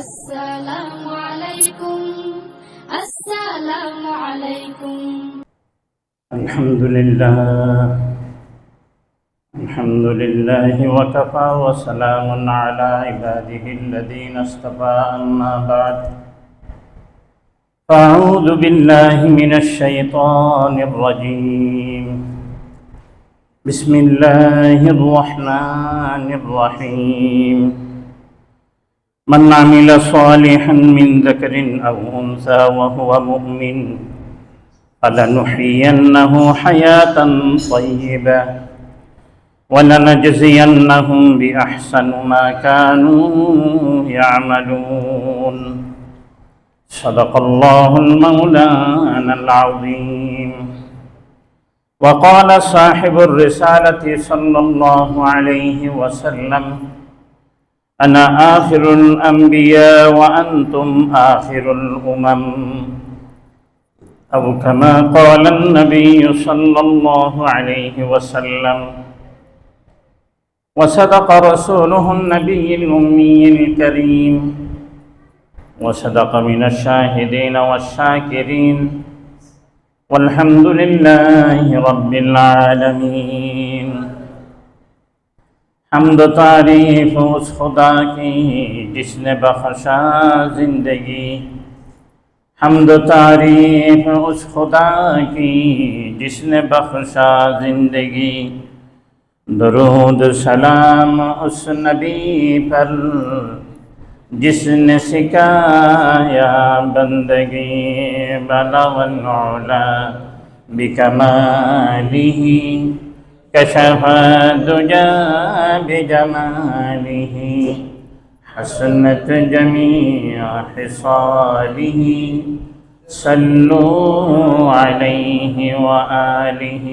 السلام عليكم السلام عليكم الحمد لله وكفى وسلام على عباده الذين اصطفى أما بعد فأعوذ بالله من الشيطان الرجيم بسم الله الرحمن الرحيم من عمل صالحا من ذكر أو أنثى وهو مؤمن فلنحيينه حياة طيبة ولنجزينهم بأحسن ما كانوا يعملون صدق الله المولانا العظيم وقال صاحب الرسالة صلى الله عليه وسلم أنا آخر الأنبياء وأنتم آخر الأمم أو كما قال النبي صلى الله عليه وسلم وصدق رسوله النبي الأمي الكريم وصدق من الشاهدين والشاكرين والحمد لله رب العالمین حمد و تعریف اس خدا کی جس نے بخشا زندگی حمد و تعریف اس خدا کی جس نے بخشا زندگی درود سلام اس نبی پر جس نے سکھایا بندگی بلغ العلا بکمالہ کشف الدجى بجماله حسنت جميع خصاله صلوا عليه وآله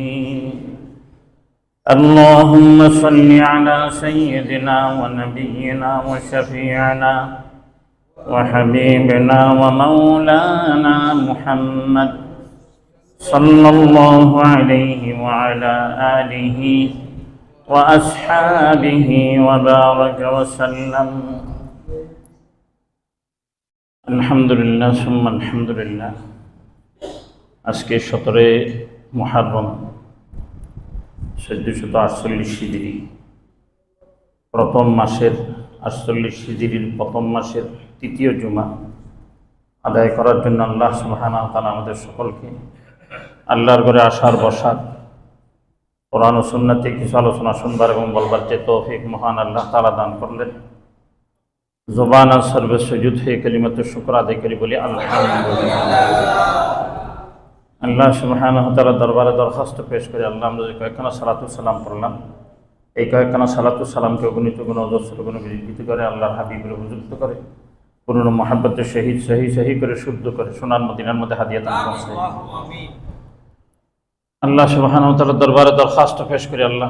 اللهم صل على سيدنا ونبينا وشفيعنا وحبيبنا ومولانا محمد صلى الله عليه وعلى آله وأصحابه وبارك وسلم الحمد لله ثم الحمد لله আজকে 17 মুহররম 1448 হিজরি প্রথম মাসের 48 হিজরির প্রথম মাসের তৃতীয় জুমা আদায় করার জন্য আল্লাহ সুবহানাহু ওয়া তাআলা আমাদের সকলকে আল্লাহর ঘরে আসার বসার কোরআন ও সুন্নাতে কিছু আলোচনা শুনবার এবং বলবার যে তৌফিক মহান আল্লাহ তাআলা দান করলেন। জবান আর সর্বে সুজুদ হয়ে কালিমাতুশ শুকর আদায় করি বলি আলহামদুলিল্লাহ। আল্লাহ সুবহানাহু ওয়া তাআলা দরবারে দরখাস্ত পেশ করে আল্লাহ আমরা যে কয়েকখানা সালাতু সালাম পড়লাম এই কয়েকখানা সালাতু সালামকে অগণিত গুণ অজস্র গুণ বৃদ্ধি করে আল্লাহর হাবিবের উপযুক্ত করে পূর্ণ মহাব্বতের সহিত সহি করে শুদ্ধ করে সোনার মদিনার মধ্যে হাদিয়া দান করছে। আল্লাহ সুবহানাহু ওয়া তাআলার দরবারে দরখাস্ত পেশ করে আল্লাহ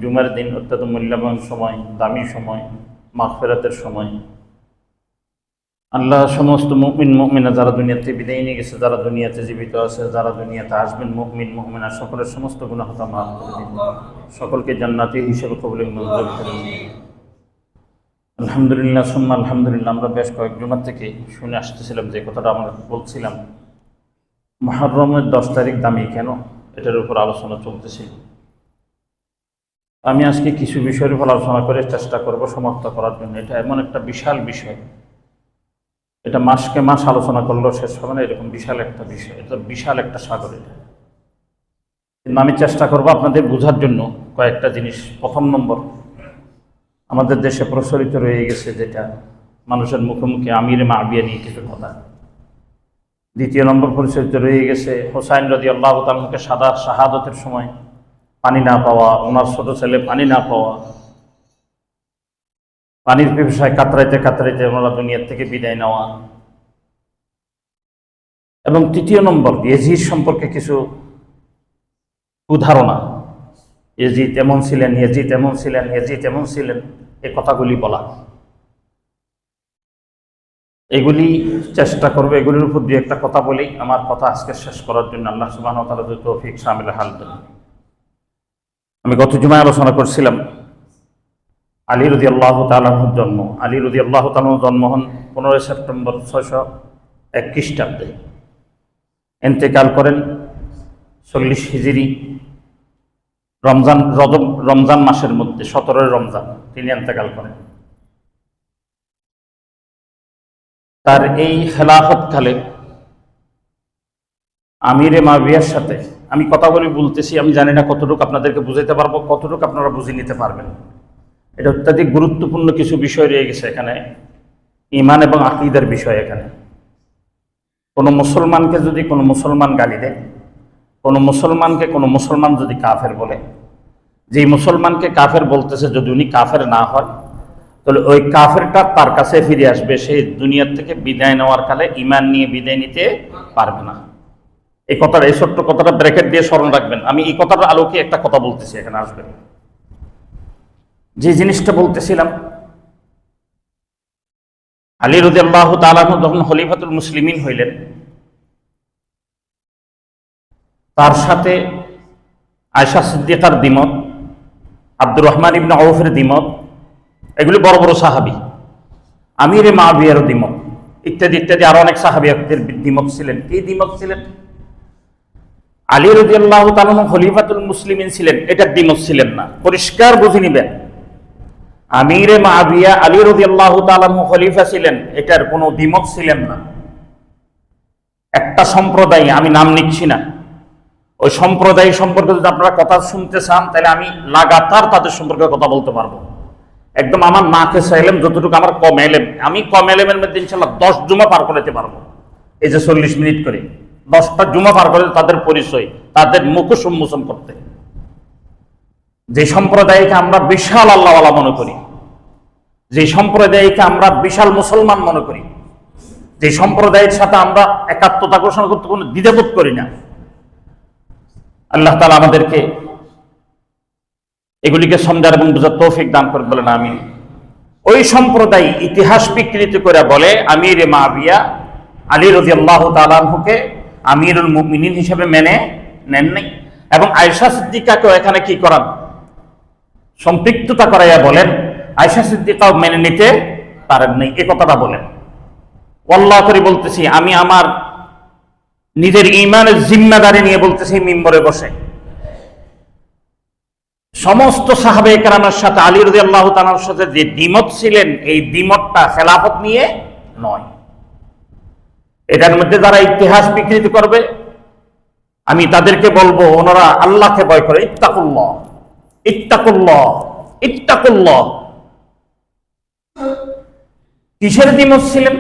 জুমার দিন অত্যন্ত মূল্যবান সময়, দামি সময়, মাগফিরাতের সময় আল্লাহ সমস্ত মুমিন মুমিনা যারা দুনিয়াতে বিদায় নিয়ে গেছে, যারা দুনিয়াতে জীবিত আছে, যারা দুনিয়াতে আসবেন মুমিন মুমিনা সকলের সমস্ত গুনাহ খাতা মাফ করে দিন, সকলকে জান্নাতি হিসেবে কবুল মঞ্জুর করে দিন। আলহামদুলিল্লাহ সুম্মা আলহামদুলিল্লাহ। আমরা বেশ কয়েক জুমা থেকে শুনে আসতেছিলাম যে কথাটা আমরা বলছিলাম মুহররমের 10 তারিখ দামি কেন, এটার উপর আলোচনা চলতেছিল। আমি আজকে কিছু বিষয়ের উপর আলোচনা করে চেষ্টা করব সমাপ্ত করার জন্য। এটা এমন একটা বিশাল বিষয়, এটা মাসকে মাস আলোচনা করলেও শেষ হবে না, এরকম বিশাল একটা বিষয়, এটা বিশাল একটা সাগর এটা। কিন্তু আমি চেষ্টা করব আপনাদের বোঝার জন্য কয়েকটা জিনিস। প্রথম নম্বর, আমাদের দেশে প্রচলিত রয়ে গেছে যেটা মানুষের মুখে মুখে আমিরে মাবিয়া নিয়ে কিছু কথা। দ্বিতীয় নম্বর প্রচলিত রয়ে গেছে হোসাইন রাদিয়াল্লাহু তাআলাকে শাহাদাতের সময় পানি না পাওয়া, ওনার ছোট ছেলে পানি না পাওয়া, পানির পিপাসায় কাতরাইতে কাতরাইতে ওনারা দুনিয়ার থেকে বিদায় নেওয়া। এবং তৃতীয় নম্বর, ইয়াজিদ সম্পর্কে কিছু কুধারণা, ইয়াজিদ এমন ছিলেন, ইয়াজিদ এমন ছিলেন, ইয়াজিদ এমন ছিলেন, এই কথাগুলি বলা। এগুলি চেষ্টা করবে, এগুলির উপর দিয়ে একটা কথা বলি আমার কথা আজকে শেষ করার জন্য আল্লাহ সুবহানাহু ওয়া তাআলা তৌফিক শামিল হাল দেন। আমি গত জুমায় আলোচনা করছিলাম আলী রাদিয়াল্লাহু তাআলার জন্ম। আলী রাদিয়াল্লাহু তাআলার জন্ম হন 15 সেপ্টেম্বর 601 খ্রিস্টাব্দে ইন্তেকাল করেন। 40 হিজরি রমজান মাসের মধ্যে 17 রমজান তিনি ইন্তেকাল করেন। তার এই খেলাফতকালে আমিরে মাবিয়ার সাথে আমি কথা বলতেছি, আমি জানি না কতটুকু আপনাদেরকে বুঝাইতে পারবো, কতটুকু আপনারা বুঝে নিতে পারবেন। এটা অত্যাধিক গুরুত্বপূর্ণ কিছু বিষয় রয়ে গেছে এখানে, ঈমান এবং আকীদার বিষয়। এখানে কোনো মুসলমানকে যদি কোনো মুসলমান গালি দেয়, কোনো মুসলমানকে কোনো মুসলমান যদি কাফের বলে, যেই মুসলমানকে কাফের বলতেছে যদি উনি কাফের না হয়, তাহলে ওই কাফেরটা তার কাছে ফিরে আসবে। সে দুনিয়ার থেকে বিদায় নেওয়ার কালে ঈমান নিয়ে বিদায় নিতে পারবে না। এই কথাটা, এই ছোট্ট কথাটা ব্র্যাকেট দিয়ে স্মরণ রাখবেন। আমি এই কথাটার আলোকে একটা কথা বলতেছি, এখানে আসবেন। যে জিনিসটা বলতেছিলাম, আলী রাদিয়াল্লাহু তাআলা আনহু যখন খলিফাতুল মুসলিমিন হইলেন, তার সাথে আয়েশা সিদ্দিকার দ্বিমত, আব্দুর রহমান ইবনে আউফের দ্বিমত, এগুলি বড় বড় সাহাবী, আমিরে মুআবিয়ার দ্বিমত, ইত্যাদি ইত্যাদি আরো অনেক সাহাবীদের দ্বিমত ছিলেন। এই দ্বিমত ছিলেন। আলী রাদিয়াল্লাহু তাআলা আনহু খলিফাতুল মুসলিমিন ছিলেন, এটা দ্বিমত ছিলেন না। পরিষ্কার বুঝে নিবেন, আমিরে মুআবিয়া আলী রাদিয়াল্লাহু তাআলা আনহু খলিফা ছিলেন, এটার কোনো দ্বিমত ছিলেন না। একটা সম্প্রদায়, আমি নাম নিচ্ছি না, ওই সম্প্রদায় সম্পর্কে যদি আপনারা কথা শুনতে চান তাহলে আমি লাগাতার তাদের সম্পর্কে কথা বলতে পারবো। একদম আমার নাকে চাইলেম যতটুকু আমার কম এলেম, আমি কম এলেমের মধ্যে ইনশাল্লাহ 10 জুমা পার করতে পারবো। এই যে 40 মিনিট করে 10টা জুমা পার করে তাদের পরিচয়, তাদের মুখোশ উন্মোচন করতে। যে সম্প্রদায়কে আমরা বিশাল আল্লাহওয়ালা মনে করি, যে সম্প্রদায়কে আমরা বিশাল মুসলমান মনে করি, যে সম্প্রদায়ের সাথে আমরা একাত্মতা ঘোষণা করতে কোনো দ্বিধাবোধ করি না, আল্লাহ তাআলা আমাদেরকে এগুলিকে সমঝার এবং বোঝার তৌফিক দান করে বলেন আমিন। ওই সম্প্রদায় ইতিহাস বিকৃত করে বলে আমিরে মুআবিয়া আলী রাদিয়াল্লাহু তাআলা আনহুকে আমিরুল মুমিনিন হিসেবে মেনে নেন নাই, এবং আয়েশা সিদ্দিকাকেও এখানে কি করান, সম্পৃক্ততা করাইয়া বলেন আয়েশা সিদ্দিকাও মেনে নিতে পারেন নাই। এ কথাটা বলেন। আল্লাহ করে বলতেছি, আমি আমার নিজের ঈমানের জিম্মাদারি নিয়ে বলতেছি মিম্বরে বসে, সমস্ত সাহাবায়ে কেরামের সাথে আলী রাদিয়াল্লাহু তাআলার সাথে যে দ্বিমত ছিলেন, এই দ্বিমতটা খেলাফত নিয়ে নয়। এটার মধ্যে যারা ইতিহাস বিকৃত করবে, আমি তাদেরকে বলবো ওনারা আল্লাহকে ভয় করে। ইত্তাকুল্লাহ, ইত্তাকুল্লাহ, ইত্তাকুল্লাহ। কিসের দ্বিমত ছিলেন?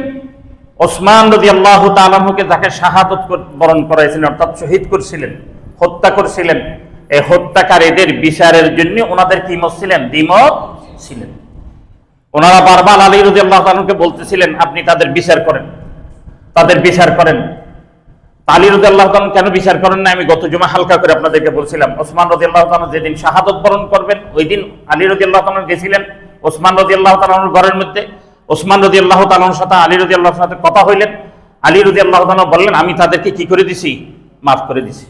ওসমান রাদিয়াল্লাহু তাআলা আনহুকে যাকে শাহাদাত বরণ করাইছিলেন, অর্থাৎ শহীদ করছিলেন, হত্যা করছিলেন, এই হত্যাকারীদের বিচারের জন্য ওনাদের কি মত ছিলেন? দ্বিমত ছিলেন। ওনারা বারবার আলী রাদিয়াল্লাহু তাআলা আনহুকে বলতেছিলেন আপনি তাদের বিচার করেন, তাদের বিচার করেন। আলী রাদিয়াল্লাহু তাআলা কেন বিচার করেন না আমি গত জুমা হালকা করে আপনাদেরকে বলছিলাম। ওসমান রাদিয়াল্লাহু তাআলা যেদিন শাহাদাত বরণ করবেন, ওই দিন আলী রাদিয়াল্লাহু তাআলা গেছিলেন ওসমান রাদিয়াল্লাহু তাআলার ঘরের মধ্যে। ওসমান রাদিয়াল্লাহু তাআলার সাথে আলী রাদিয়াল্লাহু তাআলার সাথে কথা হইলেন। আলী রাদিয়াল্লাহু তাআলা বললেন আমি তাদেরকে কি করে দিছি? মাফ করে দিছি।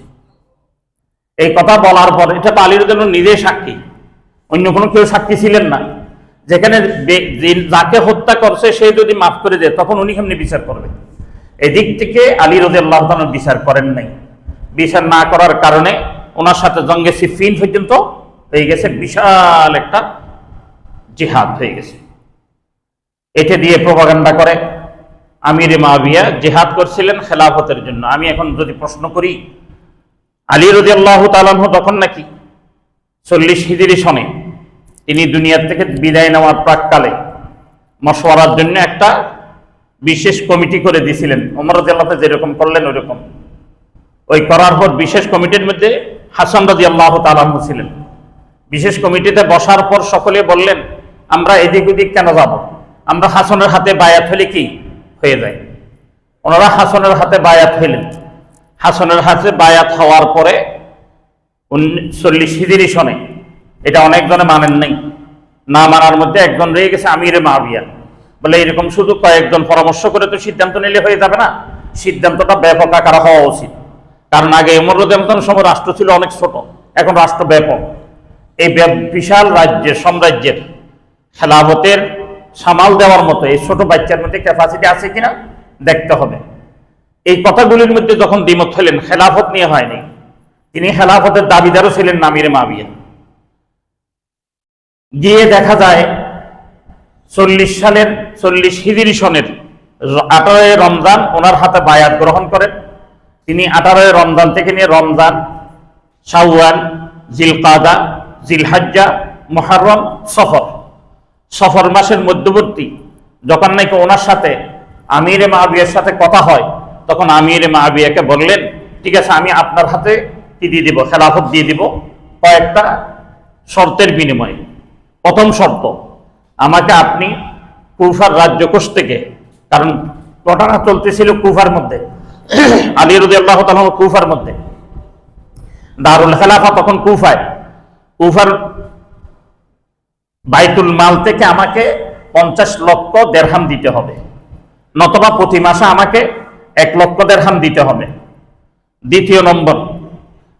এই কথা বলার পর, এটা তো আলী রাদিয়াল্লাহু নিজেই সাক্ষী, অন্য কোনো কেউ সাক্ষী ছিলেন না। যেখানে যাকে হত্যা করছে সে যদি মাফ করে দেয় তখন উনি কেমনি বিচার করবে? এদিক থেকে আলী রাদিয়াল্লাহু তাআলা বিচার করেন নাই। বিচার না করার কারণে ওনার সাথে জঙ্গে সিফিন পর্যন্ত হয়ে গেছে, বিশাল একটা জিহাদ হয়ে গেছে। এটা দিয়ে প্রপাগান্ডা করে আমিরে মুআবিয়া জিহাদ করছিলেন খেলাফতের জন্য। আমি এখন যদি প্রশ্ন করি, আলী রাদিয়াল্লাহু তাআলা আনহু তখন নাকি 40 হিজরি সনে তিনি দুনিয়ার থেকে বিদায় নেওয়ার প্রাককালে মশওয়ারার জন্য একটা বিশেষ কমিটি করে দিয়েছিলেন। ওমর রাদিয়াল্লাহু তাআলা যেরকম করলেন ওইরকম। ওই করার পর বিশেষ কমিটির মধ্যে হাসান রাদিয়াল্লাহু তাআলা আনহু ছিলেন। বিশেষ কমিটিতে বসার পর সকলে বললেন আমরা এদিক ওদিক কেন যাব, আমরা হাসানের হাতে বায়াত হলে কি হয়ে যায়। ওনারা হাসানের হাতে বায়াত হইলেন। হাসানের হাতে বায়াত হওয়ার পরে 40 হিজরি সনে, এটা অনেকজনে মানেন নাই, না মানার মধ্যে একজন রয়ে গেছে আমিরে মুআবিয়া। বলে এরকম শুধু কয়েকজন পরামর্শ করে তো সিদ্ধান্ত নিলে হয়ে যাবে না, সিদ্ধান্তটা ব্যাপক আকার হওয়া উচিত। কারণ আগে ওমর রাদিয়াল্লাহু তাআলার সময় রাষ্ট্র ছিল অনেক ছোট, এখন রাষ্ট্র ব্যাপক। এই বিশাল রাজ্যের সাম্রাজ্যের খেলাফতের সামাল দেওয়ার মতো এই ছোট বাচ্চার মধ্যে ক্যাপাসিটি আছে কিনা দেখতে হবে। এই কথাগুলির মধ্যে যখন দ্বিমত হলেন, খেলাফত নিয়ে হয়নি, তিনি খেলাফতের দাবিদারও ছিলেন না আমিরে মাবিয়া। গিয়ে দেখা যায় 40 হিজরি সনের 18 রমজান ওনার হাতে বায়াত গ্রহণ করেন। তিনি 18 রমজান থেকে নিয়ে রমজান, শাওয়াল, জিলকাদা, জিলহাজ্জা, মুহররম, সফর মাসের মধ্যবর্তী যখন নাকি ওনার সাথে আমিরে মাবিয়ার সাথে কথা হয়, তখন আমিরে মাবিয়াকে বললেন, ঠিক আছে আমি আপনার হাতে কি দিয়ে দিব, খেলাফত দিয়ে দিব কয়েকটা শর্তের বিনিময়ে। প্রথম শর্ত, আমাকে আপনি কুফার রাজ্যকোষ থেকে, কারণ ঘটনা চলতেছিল কুফার মধ্যে, আলী রাদিয়াল্লাহু তাআলা কুফার মধ্যে, দারুল খেলাফা তখন কুফায়, কুফার বাইতুল মাল থেকে আমাকে 50 লক্ষ দেরহাম দিতে হবে, নতবা প্রতি মাসে আমাকে 1 লক্ষ দেরহাম দিতে হবে। দ্বিতীয় নম্বর,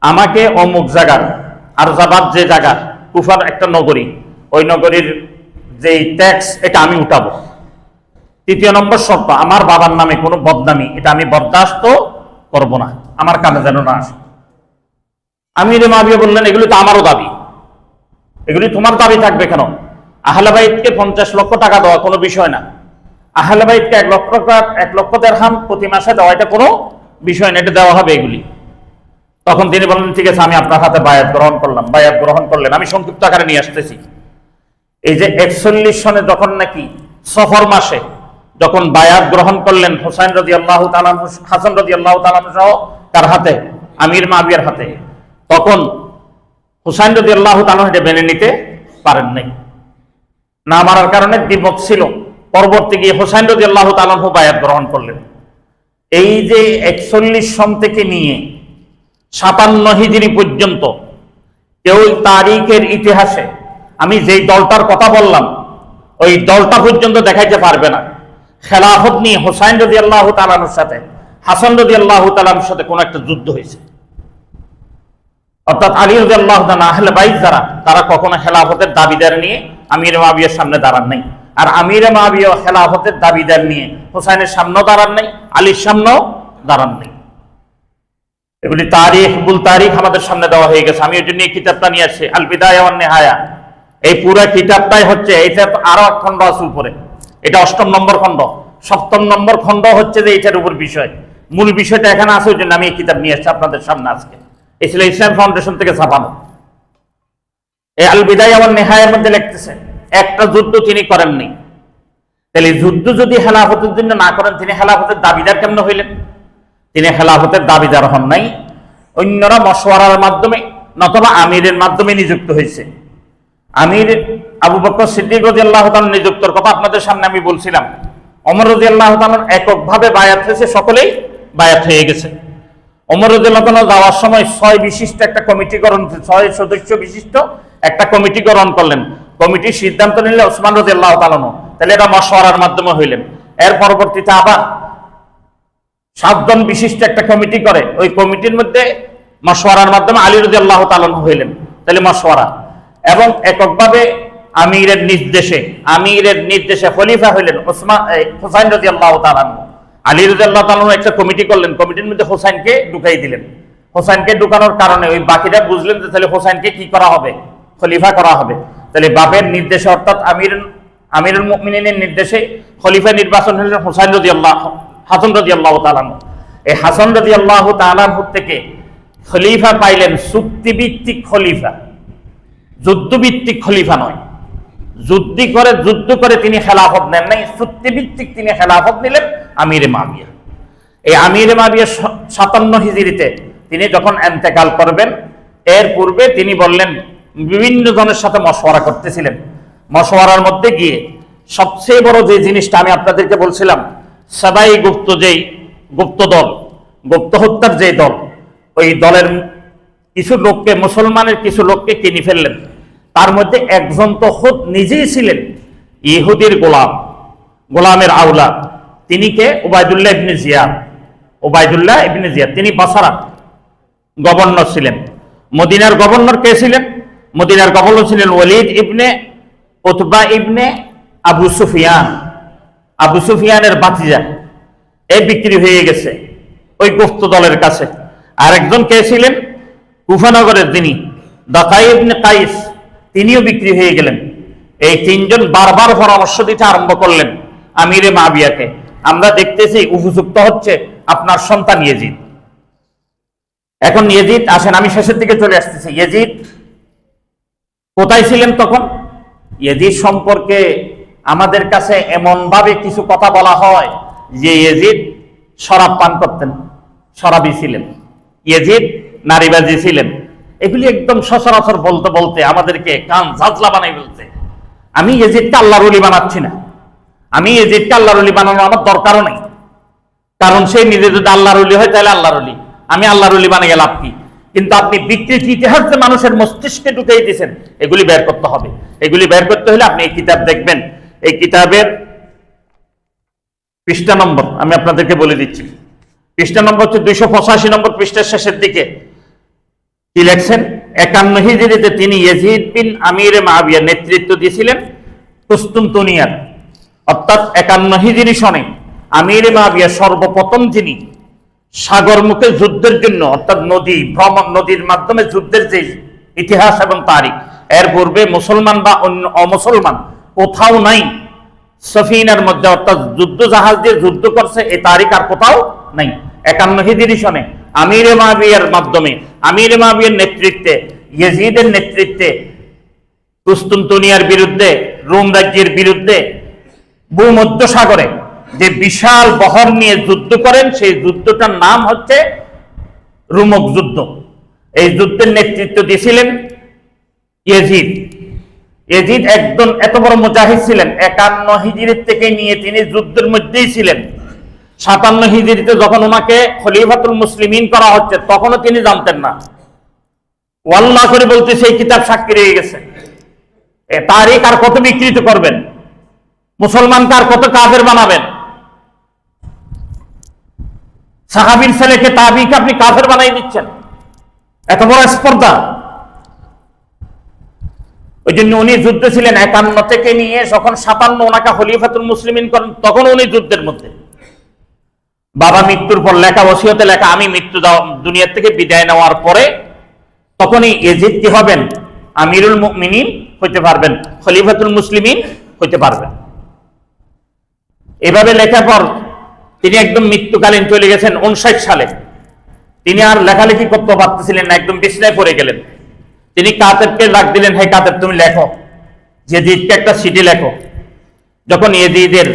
আমাকে অমুক জায়গার আরজাবাদ, যে জায়গা কুফার একটা নগরী, ওই নগরীর যে ট্যাক্স এটা আমি উঠাবো। তৃতীয় নম্বর শর্ত, আমার বাবার নামে কোনো বদনামি এটা আমি বরদাস্ত করব না, আমার কানে যেন না আসে। আমিরে মাবিয়া বললেন, এগুলি তো আমারও দাবি, এগুলি তোমার দাবি থাকবে কেন? আহলে বাইতকে 50 লক্ষ টাকা দেওয়া কোনো বিষয় না, আহলে বাইতকে 1 লক্ষ দেরহাম প্রতি মাসে দেওয়া এটা কোনো বিষয় না, এটা দেওয়া হবে এগুলি। তখন তিনি বললেন, ঠিক আছে আমি আপনার হাতে বায়াত গ্রহণ করলাম। বায়াত গ্রহণ করলেন, আমি সংক্ষিপ্ত আকারে নিয়ে আসতেছি। এই যে 41 সনে যখন নাকি সফর মাসে যখন বায়াত গ্রহণ করলেন হুসাইন রাদিয়াল্লাহু তাআলা, হাসান রাদিয়াল্লাহু তাআলা সহ তার হাতে, আমির মাবিয়ার হাতে, তখন হুসাইন রাদিয়াল্লাহু তাআলা এটা মেনে নিতে পারেন নাই। না মানার কারণে দ্বিমত ছিল। পরবর্তী গিয়ে হুসাইন রাদিয়াল্লাহু তাআলা বায়াত গ্রহণ করলেন। এই যে 41 সন থেকে নিয়ে 57 হিজরি পর্যন্ত কেউ তারিখের ইতিহাসে আমি যেই দলটার কথা বললাম ওই দলটা পর্যন্ত দেখাইতে পারবে না খেলাফত নিয়ে হুসাইন রাদিয়াল্লাহু তাআলার সাথে হাসান রাদিয়াল্লাহু তাআলার সাথে কোন একটা যুদ্ধ হয়েছে। অর্থাৎ আলী রাদিয়াল্লাহু তাআলা, আহলে বাইত যারা, তারা কখনো খেলাফতের দাবিদার নিয়ে আমির মাবিয়ার সামনে দাঁড়ান নাই। আর আমির মাবিয়া খেলাফতের দাবিদার নিয়ে হুসাইনের সামনেও দাঁড়ান নাই, আলীর সামনেও দাঁড়ান নাই। এগুলি তারিখ, বুল তারিখ আমাদের সামনে দেওয়া হয়ে গেছে। আমি ওই নিয়ে কিতাবটা নিয়ে আসছি, আল বিদায়া ওয়ান নিহায়া। এই পুরো কিতাবটাই হচ্ছে, এটা আরো এক খণ্ড আছে উপরে, এটা 8ম নম্বর খণ্ড। 7ম নম্বর খণ্ড হচ্ছে যে এটার উপর বিষয়, মূল বিষয়টা এখানে আছে, ওই জন্য আমি এই কিতাব নিয়ে আসছি আপনাদের সামনে আজকে। এই ছিল ইসলাম ফাউন্ডেশন থেকে ছাপানো। এই আল বিদায়া ওয়ান নিহায়ার মধ্যে লিখতেছে একটা যুদ্ধ তিনি করেননি। তাহলে যুদ্ধ যদি খেলাফতের জন্য না করেন, তিনি খেলাফতের দাবিদার কেমন হইলেন? তিনি খেলাফতের দাবিদার হন নাই, অন্যরা মশওয়ারার মাধ্যমে নতুবা আমিরের মাধ্যমে নিযুক্ত হয়েছে। আমির আবু বকর সিদ্দিক রাদিয়াল্লাহু তাআলা নিযুক্তর কথা আপনাদের সামনে আমি বলছিলাম। ওমর রাদিয়াল্লাহু তাআলা এককভাবে বায়াত হয়েছে, সকলেই বায়াত হয়ে গেছে। ওমর রাদিয়াল্লাহু তাআলা যাওয়ার সময় 6 বিশিষ্ট একটা কমিটি গঠন, 6 সদস্য বিশিষ্ট একটা কমিটি গঠন করলেন। কমিটির সিদ্ধান্ত নিলে ওসমান রাদিয়াল্লাহু তাআলা, তাহলে এটা মশওয়ারার মাধ্যমে হইলেন। এর পরবর্তীতে আবার 7 জন বিশিষ্ট একটা কমিটি করে, ওই কমিটির মধ্যে মশওয়ারার মাধ্যমে আলী রাদিয়াল্লাহু তাআলা হইলেন, তাহলে মশওয়ারা। এবং এককভাবে আমিরের নির্দেশে খলিফা হইলেন হুসাইন রাদিয়াল্লাহু তাআলা। আলী রাদিয়াল্লাহু তাআলা একটা কমিটি করলেন, কমিটির মধ্যে হুসাইনকে ঢুকাই দিলেন। হুসাইনকে ঢুকানোর কারণে ওই বাকিরা বুঝলেন যে তাহলে হুসাইনকে কি করা হবে, খলিফা করা হবে। তাহলে বাপের নির্দেশে অর্থাৎ আমিরুল মুমিনিনের নির্দেশে খলিফা নির্বাচন হলেন হাসান রাদিয়াল্লাহু তাআলা। এই হাসান রাদিয়াল্লাহু তাআলা থেকে খলিফা পাইলেন চুক্তিভিত্তিক খলিফা, যুদ্ধভিত্তিক খলিফা নয়। যুদ্ধ করে তিনি খেলাফত নেন নাই, চুক্তিভিত্তিক তিনি খেলাফত নিলেন আমিরে মাবিয়া। এই আমিরে মাবিয়া 57 হিজরিতে তিনি যখন ইন্তেকাল করবেন, এর পূর্বে তিনি বললেন, বিভিন্ন জনের সাথে মশওয়ারা করতেছিলেন। মশওয়ারার মধ্যে গিয়ে সবচেয়ে বড় যে জিনিসটা আমি আপনাদেরকে বলছিলাম, সাবাই গুপ্ত দল, গুপ্ত হত্যার যে দল, ওই দলের কিছু লোককে, মুসলমানের কিছু লোককে কিনে ফেললেন। তার মধ্যে একজন তো খুদ নিজেই ছিলেন ইহুদির গোলামের আওলাদ। তিনি কে? উবাইদুল্লাহ ইবনে জিয়াদ। তিনি বাসরা গভর্নর ছিলেন। মদিনার গভর্নর কে ছিলেন? মদিনার গভর্নর ছিলেন ওয়ালিদ ইবনে উতবা ইবনে আবু সুফিয়ানের ভাতিজা, এই বিক্রি হয়ে গেছে ওই গুপ্ত দলের কাছে। আরেকজন কে ছিলেন? কুফানগরের যিনি দাকাই ইবনে কাইস, তিনিও বিক্রি হয়ে গেলেন। এই তিনজন বারবার পরামর্শ দিতে আরম্ভ করলেন আমিরে মুআবিয়াকে, আমরা দেখতেছি উপযুক্ত হচ্ছে আপনার সন্তান ইয়েজিদ। এখন ইয়েজিদ, আসেন আমি শেষের দিকে চলে আসতেছি। ইয়েজিদ কোথায় ছিলেন তখন? ইয়েজিদ সম্পর্কে আমাদের কাছে এমন ভাবে কিছু কথা বলা হয় যে ইয়েজিদ শরাব পান করতেন, শরাবী ছিলেন, ইয়েজিদ নারীবাজি ছিলেন। এগুলি একদম সচরাচর বলতে বলতে আমাদেরকে কান ঝাঁঝলা বানাই বলতে। আমি ইয়েজিদকে আল্লাহর ওলি বানাচ্ছি না, আমি ইয়েজিদকে আল্লাহর ওলি বানানো আমার দরকারও নেই, কারণ সে নিজে যদি আল্লাহর ওলি হয় তাহলে আল্লাহর ওলি, আমি আল্লাহর ওলি বানিয়ে লাভ কি? কিন্তু আপনি বিকৃত ইতিহাস যে মানুষের মস্তিষ্কে ঢুকিয়ে দিয়েছেন, এগুলি বের করতে হবে। এগুলি বের করতে হলে আপনি এই কিতাব দেখবেন। এই কিতাবের পৃষ্ঠা নম্বর আমি আপনাদেরকে বলে দিচ্ছি। পৃষ্ঠা নম্বর হচ্ছে 285 নম্বর পৃষ্ঠার শেষের দিকে কি লেখছেন? 51 হিজরিতে তিনি ইয়েজিদ বিন আমিরে মুআবিয়ার নেতৃত্ব দিয়েছিলেন কুস্তুনতুনিয়ার, অর্থাৎ 51 হিজরি সনে আমিরে মুআবিয়া সর্বপ্রথম যিনি সাগর মুখে যুদ্ধের জন্য, অর্থাৎ নদী ভ্রমণ, নদীর মাধ্যমে যুদ্ধের যে ইতিহাস এবং তারিখ, এর পূর্বে মুসলমান বা অন্য অমুসলমান কোথাও নাই সফিনার মধ্যে, অর্থাৎ যুদ্ধ জাহাজ দিয়ে যুদ্ধ করছে এই তারিখ আর কোথাও নাই। 51 হিজরি সনে আমিরে মুআবিয়ার মাধ্যমে, আমিরে মুআবিয়ার নেতৃত্বে, ইয়েজিদের নেতৃত্বে কুস্তুনতুনিয়ার বিরুদ্ধে, রোম রাজ্যের বিরুদ্ধে ভূমধ্য সাগরে যে বিশাল বহর নিয়ে যুদ্ধ করেন, সেই যুদ্ধটার নাম হচ্ছে রুমক যুদ্ধ। এই যুদ্ধের নেতৃত্ব দিয়েছিলেন ইয়েজিদ। ইয়েজিদ একজন এত বড় মুজাহিদ ছিলেন, 51 হিজরির থেকে নিয়ে তিনি যুদ্ধের মধ্যেই ছিলেন। 57 হিজরিতে যখন ওনাকে খলিফাতুল মুসলিমিন করা হচ্ছে, তখনও তিনি জানতেন না। ওয়াল্লাহ করে বলতে সেই কিতাব সাক্ষী রয়ে গেছে। তারিখ আর কত বিকৃত করবেন, মুসলমানকে আর কত কাফের বানাবেন? সাহাবীর ছেলেকে তাবিকে আপনি কাফের বানাই দিচ্ছেন, এত বড় স্পর্ধা। ওই জন্য উনি যুদ্ধে ছিলেন 51 থেকে নিয়ে যখন 57 ওনাকে খলিফাতুল মুসলিমিন করেন, তখন উনি যুদ্ধের মধ্যে। বাবা মৃত্যুর পর লেখা, ওসিয়তে লেখা, আমি মৃত্যু দুনিয়া থেকে বিদায় নেওয়ার পরে তখনই ইয়েজিদ কি হবেন? আমিরুল মুমিনিন হইতে পারবেন, খলিফাতুল মুসলিমিন হইতে পারবেন। এভাবে লেখার পর তিনি একদম মৃত্যুকালীন চলে গেছেন 59 সালে। তিনি আর লেখালেখি করতে পারতেছিলেন না, একদম বিছনায় পড়ে গেলেন। তিনি কাতেবকে ডাক দিলেন, হে কাতেব তুমি লেখো, ইয়েজিদকে একটা চিঠি লেখো। যখন ইয়েজিদের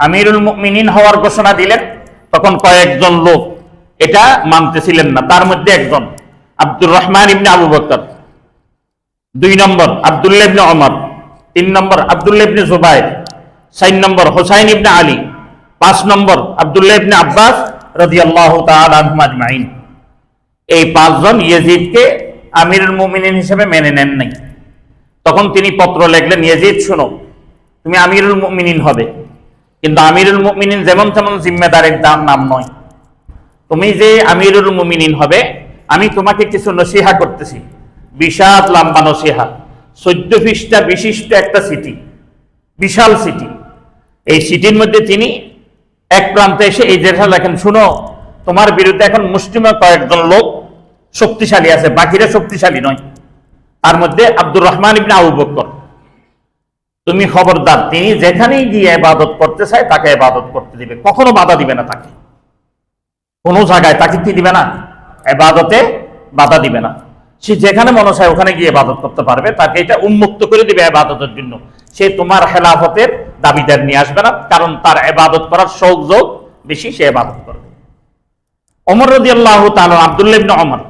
আমিরুল মুমিনিন হওয়ার ঘোষণা দিলেন, তখন কয়েকজন লোক এটা মানতেছিলেন না। তার মধ্যে একজন আব্দুর রহমান ইবনে আবু বকর, 2 নম্বর আব্দুল্লাহ ইবনে ওমর, 3 নম্বর আব্দুল্লাহ ইবনে জুবাইর, 4 নম্বর হুসাইন ইবনে আলী, 5 নম্বর আব্দুল্লাহ ইবনে আব্বাস রাদিয়াল্লাহু তাআলা আনহুম আজমাইন। এই 5 জন ইয়েজিদকে আমিরুল মুমিনিন হিসেবে মেনে নেন নাই। তখন তিনি পত্র লিখলেন, ইয়েজিদ শোনো, তুমি আমিরুল মুমিনিন হবে, কিন্তু আমিরুল মুমিনিন যেমন তেমন জিম্মেদারের নাম নয়। তুমি যে আমিরুল মুমিনিন হবে, আমি তোমাকে কিছু নসিহা করতেছি, বিশাল লম্বা নসিহা, 14 পৃষ্ঠা বিশিষ্ট একটা চিঠি, বিশাল চিঠি। এই চিঠির মধ্যে তিনি এক প্রান্তে এসে এই যেটা লেখেন, শুনো, তোমার বিরুদ্ধে এখন মুসলিমে কয়েকজন লোক শক্তিশালী আছে, বাকিরা শক্তিশালী নয়। তার মধ্যে আব্দুর রহমান ইবনে আবু বকর, তুমি খবরদার, তিনি যেখানেই গিয়ে ইবাদত করতে চায় তাকে ইবাদত করতে দিবে, কখনো বাধা দিবে না তাকে। কোনো জায়গায় তাকে কি দিবে না? ইবাদতে বাধা দিবে না। সে যেখানে মনে চায় ওখানে গিয়ে ইবাদত করতে পারবে, তাকে এটা উন্মুক্ত করে দিবে ইবাদতের জন্য। সে তোমার খেলাফতের দাবিদার নিয়ে আসবে না, কারণ তার ইবাদত করার শৌক যোগ বেশি, সে ইবাদত করবে। ওমর রাদিয়াল্লাহু তাআলা, আব্দুল্লাহ ইবনে ওমর,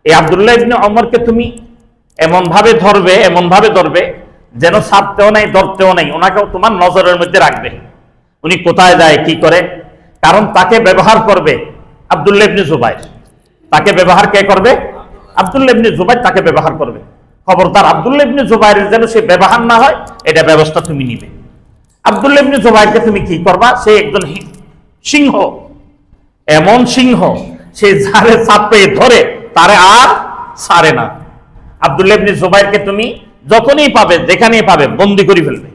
এই আব্দুল্লাহ ইবনে ওমরকে তুমি এমন ভাবে ধরবে যেন ছাড়তেও নাই ধরতেও নাই, ওনাকেও তোমার নজরের মধ্যে রাখবে, উনি কোথায় যায় কি করে। কারণ তাকে ব্যবহার করবে আব্দুল্লাহ ইবনে জুবাইর। তাকে ব্যবহার কে করবে? আব্দুল্লাহ ইবনে জুবাইর তাকে ব্যবহার করবে। খবরদার আব্দুল্লাহ ইবনে জুবাইরের যেন সে ব্যবহার না হয়, এটা ব্যবস্থা তুমি নিবে। আব্দুল্লাহ ইবনে জুবাইরকে তুমি কি করবা? সে একজন সিংহ, এমন সিংহ, সে যারে চাপে ধরে তারে আর ছাড়ে না। আব্দুল্লাহ ইবনে জুবাইরকে তুমি যখনই পাবে, যেখানেই পাবে বন্দি করে ফেলবে।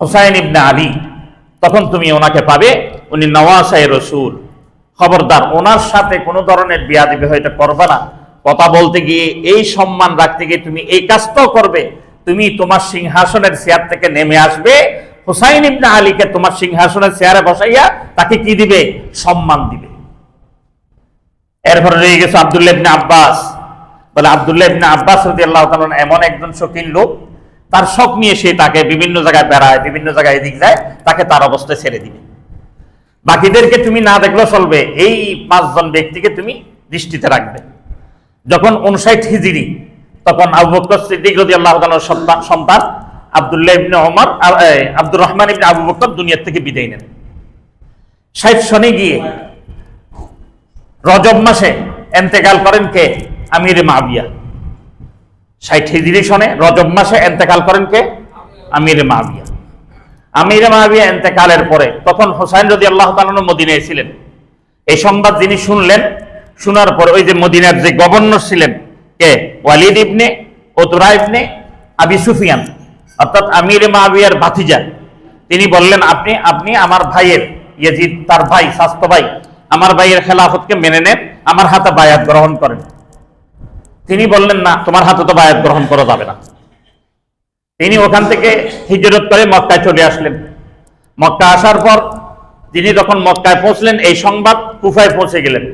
হুসাইন ইবনে আলী, তখন তুমি ওনাকে পাবে, উনি নওয়াসায়ে রসুল। খবরদার ওনার সাথে কোনো ধরনের বিয়াদবি হয়তো করবে না। কথা বলতে গিয়ে, এই সম্মান রাখতে গিয়ে তুমি এই কাজটাও করবে। তুমি তোমার সিংহাসনের চেয়ার থেকে নেমে আসবে, হুসাইন ইবনে আলীকে তোমার সিংহাসনের চেয়ারে বসাইয়া তাকে কি দিবে? সম্মান দিবে। এরপরে রয়ে গেছে আব্দুল্লাহ ইবনে আব্বাস। বলে আব্দুল্লাহ ইবনে আব্বাস রাদিয়াল্লাহু তাআলা এমন একজন শৌখিন লোক, তার শখ নিয়ে সে তাকে বিভিন্ন জায়গায় বেড়ায়, বিভিন্ন জায়গায় এদিক যায়, তাকে তার অবস্থায় ছেড়ে দিবে। বাকিদেরকে তুমি না দেখলেও চলবে, এই 5 জন ব্যক্তিকে তুমি দৃষ্টিতে রাখবে। যখন 59 হিজরি, তখন আবু বকর সিদ্দিক রাদিয়াল্লাহু তাআলার সন্তান আব্দুল্লাহ ইবনে ওমর, আব্দুর রহমান ইবনে আবু বকর দুনিয়া থেকে বিদায় নেন। 60 সনে গিয়ে রজব মাসে ইন্তেকাল করেন কে? আমির মুআবিয়া। 60 হিজরি সনে রজব মাসে ইন্তেকাল করেন কে? আমির মুআবিয়া। আমির মুআবিয়া ইন্তেকালের পরে তখন হুসাইন রাদিয়াল্লাহু তাআলা মদিনায় ছিলেন। এই সংবাদ যিনি শুনলেন, শোনার পর ওই যে মদিনার যে গভর্নর ছিলেন কে? ওয়ালিদ ইবনে উতবা ইবনে আবি সুফিয়ান, অর্থাৎ আমির মুআবিয়ার ভাতিজা। তিনি বললেন, আপনি আমার ভাইয়ের, ইয়াজিদ তার ভাই, স্বাস্থ্য ভাই, আমার ভাইয়ের খেলাফতকে মেনে নেন, আমার হাতে বায়াত গ্রহণ করেন। তিনি বললেন, না, তোমার হাতে তো বায়াত গ্রহণ করা যাবে না। তিনি ওখান থেকে হিজরত করে মক্কায় চলে আসলেন। মক্কা আসার পর তিনি যখন মক্কায় পৌঁছলেন, এই সংবাদ কুফায় পৌঁছে গেলেন।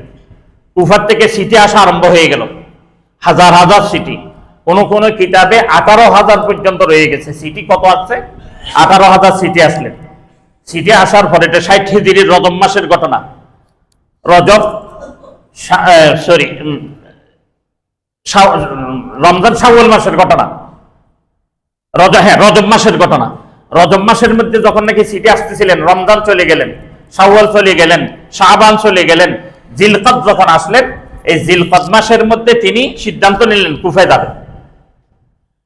কুফার থেকে সিটি আসা আরম্ভ হয়ে গেল, হাজার হাজার সিটি। কোন কোন কিতাবে 18,000 পর্যন্ত রয়ে গেছে। সিটি কত আসছে? 18,000 সিটি আসলেন। সিটি আসার পর, এটা 60 হিজরির রজব মাসের ঘটনা। রমজান শাওয়াল মাসের ঘটনা। রজব মাসের ঘটনা। রজব মাসের মধ্যে যখন নাকি সিটি আসতেছিলেন, রমজান চলে গেলেন, শাওয়াল চলে গেলেন, শাবান চলে গেলেন, জিলকদ যখন আসলেন, এই জিলকদ মাসের মধ্যে তিনি সিদ্ধান্ত নিলেন কুফায় যাবেন।